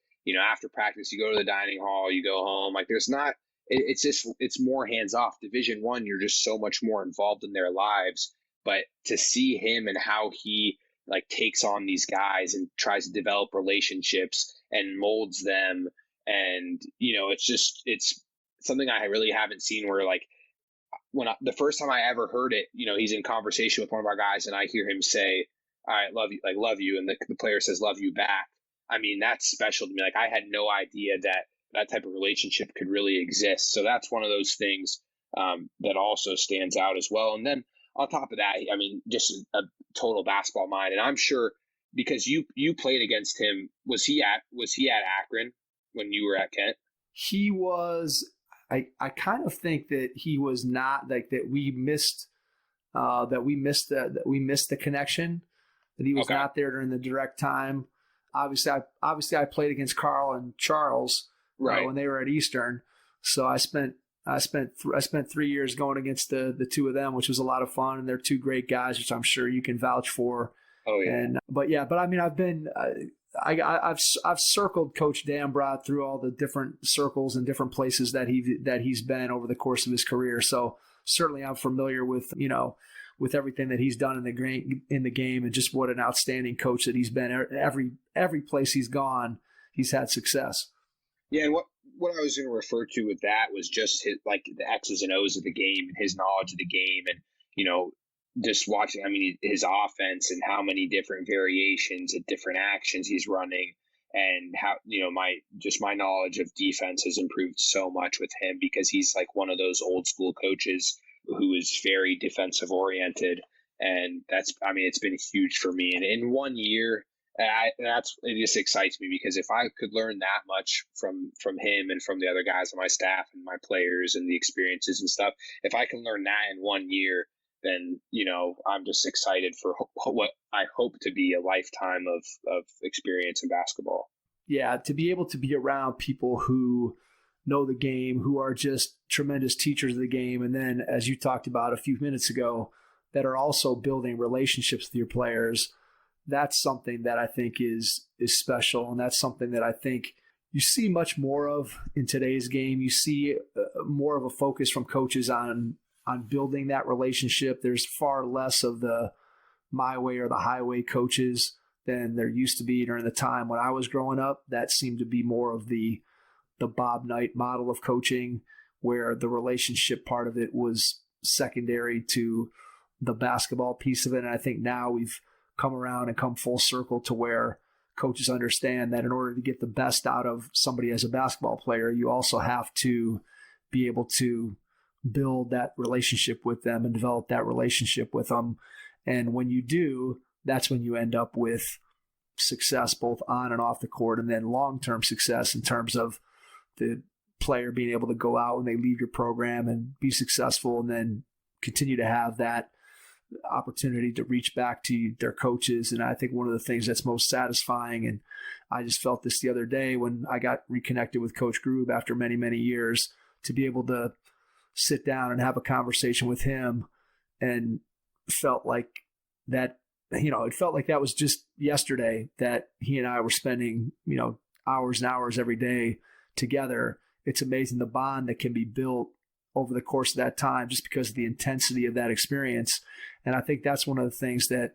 [SPEAKER 4] After practice, you go to the dining hall, you go home. Like, it's more hands off. Division I, you're just so much more involved in their lives. But to see him and how he, like, takes on these guys and tries to develop relationships and molds them, and it's something I really haven't seen, where, like, the first time I ever heard it, he's in conversation with one of our guys, and I hear him say, "All right, love you," and the player says, "Love you back." I mean, that's special to me. Like, I had no idea that type of relationship could really exist. So that's one of those things that also stands out as well. And then on top of that, I mean, just a total basketball mind. And I'm sure, because you played against him, was he at Akron when you were at Kent?
[SPEAKER 3] He was. I kind of think that he was not, like, that we missed the connection, that he was not there during the direct time. Obviously I played against Carl and Charles when they were at Eastern. So I spent 3 years going against the two of them, which was a lot of fun. And they're 2 great guys, which I'm sure you can vouch for.
[SPEAKER 4] Oh yeah.
[SPEAKER 3] But I mean, I've been I've circled Coach Dambrot through all the different circles and different places that he's been over the course of his career. So certainly I'm familiar with with everything that he's done in the game, and just what an outstanding coach that he's been. Every place he's gone, he's had success.
[SPEAKER 4] Yeah, and what I was going to refer to with that was just his, like, the X's and O's of the game and his knowledge of the game, and just watching, I mean, his offense and how many different variations and different actions he's running, and how, my knowledge of defense has improved so much with him, because he's like one of those old school coaches who is very defensive oriented. And it's been huge for me. And in 1 year, it just excites me, because if I could learn that much from him and from the other guys on my staff and my players and the experiences and stuff, if I can learn that in 1 year, then, I'm just excited for what I hope to be a lifetime of experience in basketball.
[SPEAKER 3] Yeah, to be able to be around people who know the game, who are just tremendous teachers of the game, and then, as you talked about a few minutes ago, that are also building relationships with your players, that's something that I think is special, and that's something that I think you see much more of in today's game. You see more of a focus from coaches on building that relationship. There's far less of the my way or the highway coaches than there used to be during the time when I was growing up. That seemed to be more of the Bob Knight model of coaching, where the relationship part of it was secondary to the basketball piece of it. And I think now we've come around and come full circle to where coaches understand that in order to get the best out of somebody as a basketball player, you also have to be able to build that relationship with them and develop that relationship with them. And when you do, that's when you end up with success both on and off the court, and then long-term success in terms of the player being able to go out when they leave your program and be successful, and then continue to have that opportunity to reach back to their coaches. And I think one of the things that's most satisfying, and I just felt this the other day when I got reconnected with Coach Grube after many, many years, to be able to sit down and have a conversation with him, and felt like that, it felt like that was just yesterday that he and I were spending, hours and hours every day together. It's amazing the bond that can be built over the course of that time, just because of the intensity of that experience. And I think that's one of the things that,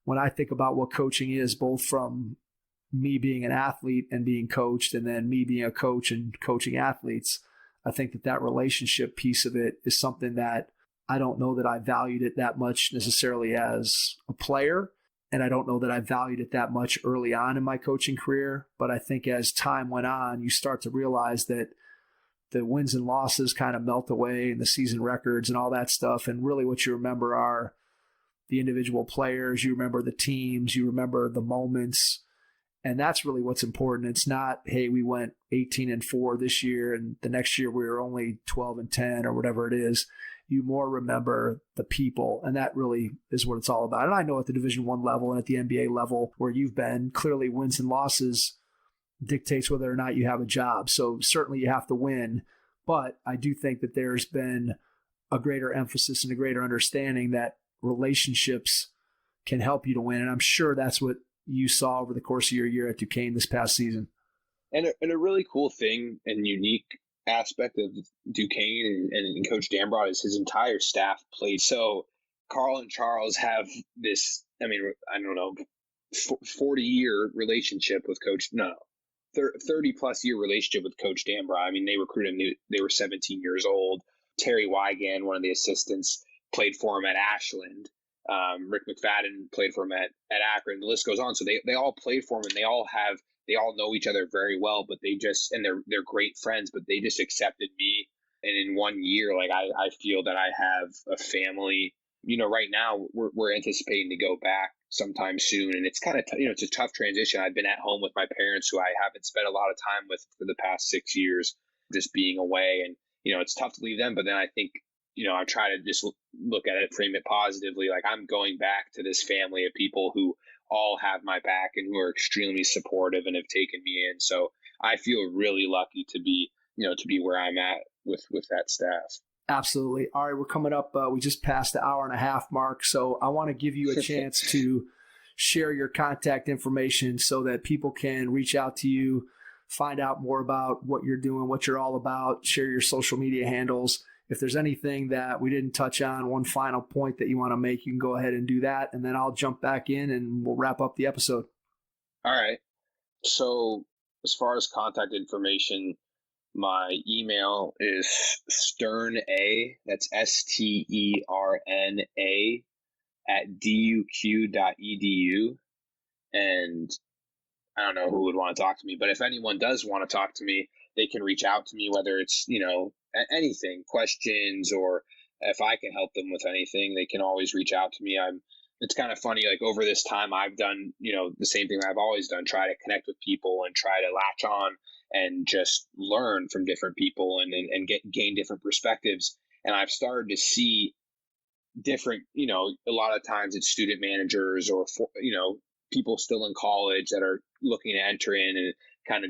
[SPEAKER 3] when I think about what coaching is, both from me being an athlete and being coached, and then me being a coach and coaching athletes, I think that relationship piece of it is something that I don't know that I valued it that much necessarily as a player. And I don't know that I valued it that much early on in my coaching career. But I think as time went on, you start to realize that the wins and losses kind of melt away, and the season records and all that stuff. And really what you remember are the individual players. You remember the teams. You remember the moments. And that's really what's important. It's not, hey, we went 18-4 this year, and the next year we were only 12-10 or whatever it is. You more remember the people, and that really is what it's all about. And I know at the Division I level and at the NBA level where you've been, clearly wins and losses dictates whether or not you have a job. So certainly you have to win, but I do think that there's been a greater emphasis and a greater understanding that relationships can help you to win. And I'm sure that's what you saw over the course of your year at Duquesne this past season.
[SPEAKER 4] And a really cool thing and unique aspect of Duquesne and Coach Dambrot is his entire staff played. So Carl and Charles have this, 40-year relationship with Coach, 30-plus year relationship with Coach Dambrot. They recruited him, they were 17 years old. Terry Wygan, one of the assistants, played for him at Ashland. Rick McFadden played for him at Akron. The list goes on. So they all played for him, and they all know each other very well, but they're great friends, but they just accepted me. And in 1 year, I feel that I have a family. Right now we're anticipating to go back sometime soon, and it's kind of it's a tough transition. I've been at home with my parents, who I haven't spent a lot of time with for the past 6 years, just being away, and it's tough to leave them. But then I think I try to just look at it, frame it positively. Like, I'm going back to this family of people who all have my back and who are extremely supportive and have taken me in. So I feel really lucky to be where I'm at with that staff.
[SPEAKER 3] Absolutely. All right, we're coming up. We just passed the hour and a half mark. So I want to give you a chance to share your contact information so that people can reach out to you, find out more about what you're doing, what you're all about, share your social media handles. If there's anything that we didn't touch on, one final point that you want to make, you can go ahead and do that. And then I'll jump back in and we'll wrap up the episode.
[SPEAKER 4] All right. So as far as contact information, my email is sterna, that's STERNA @duq.edu. And I don't know who would want to talk to me, but if anyone does want to talk to me, they can reach out to me, whether it's, anything, questions, or if I can help them with anything, they can always reach out to me. It's kind of funny, like over this time, I've done, the same thing I've always done, try to connect with people and try to latch on and just learn from different people and gain different perspectives. And I've started to see different, a lot of times it's student managers or, people still in college that are looking to enter in and kind of,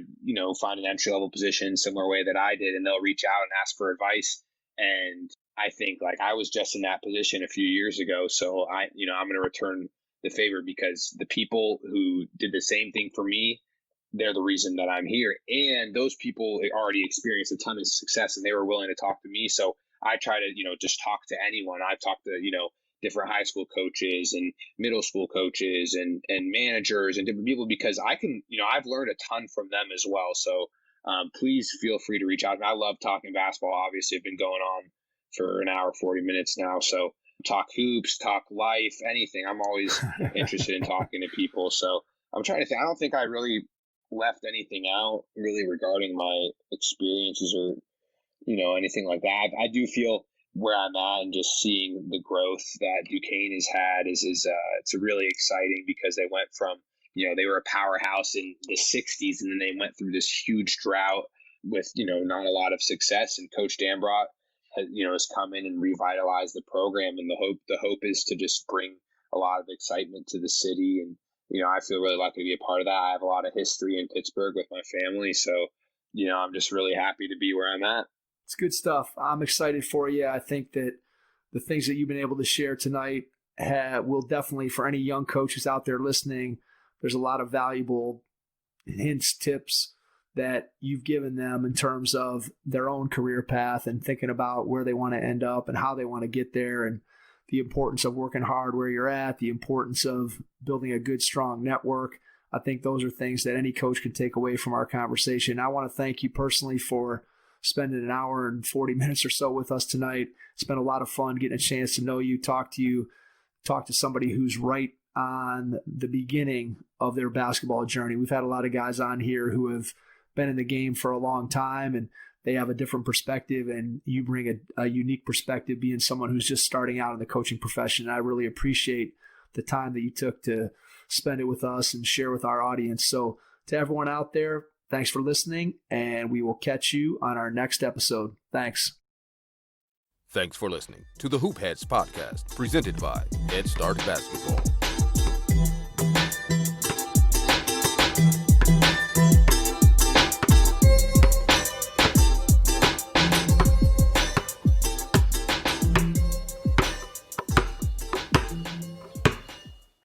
[SPEAKER 4] find an entry level position similar way that I did. And they'll reach out and ask for advice. And I think like I was just in that position a few years ago. So I'm going to return the favor because the people who did the same thing for me, they're the reason that I'm here. And those people already experienced a ton of success and they were willing to talk to me. So I try to, just talk to anyone. I've talked to, different high school coaches and middle school coaches and managers and different people because I can, I've learned a ton from them as well. So please feel free to reach out. I love talking basketball. Obviously, I've been going on for an hour, 40 minutes now. So talk hoops, talk life, anything. I'm always interested in talking to people. So I'm trying to think. I don't think I really left anything out really regarding my experiences or, anything like that. I do feel where I'm at and just seeing the growth that Duquesne has had is it's really exciting because they went from, they were a powerhouse in the 60s and then they went through this huge drought with, not a lot of success. And Coach Dambrot has come in and revitalized the program. And the hope is to just bring a lot of excitement to the city. And, I feel really lucky to be a part of that. I have a lot of history in Pittsburgh with my family. So, I'm just really happy to be where I'm at.
[SPEAKER 3] It's good stuff. I'm excited for you. I think that the things that you've been able to share tonight will definitely, for any young coaches out there listening, there's a lot of valuable hints, tips that you've given them in terms of their own career path and thinking about where they want to end up and how they want to get there and the importance of working hard where you're at, the importance of building a good, strong network. I think those are things that any coach can take away from our conversation. I want to thank you personally for spending an hour and 40 minutes or so with us tonight. It's been a lot of fun getting a chance to know you, talk to somebody who's right on the beginning of their basketball journey. We've had a lot of guys on here who have been in the game for a long time and they have a different perspective, and you bring a unique perspective being someone who's just starting out in the coaching profession. I really appreciate the time that you took to spend it with us and share with our audience. So to everyone out there, thanks for listening, and we will catch you on our next episode. Thanks.
[SPEAKER 1] Thanks for listening to the Hoop Heads podcast, presented by Head Start Basketball.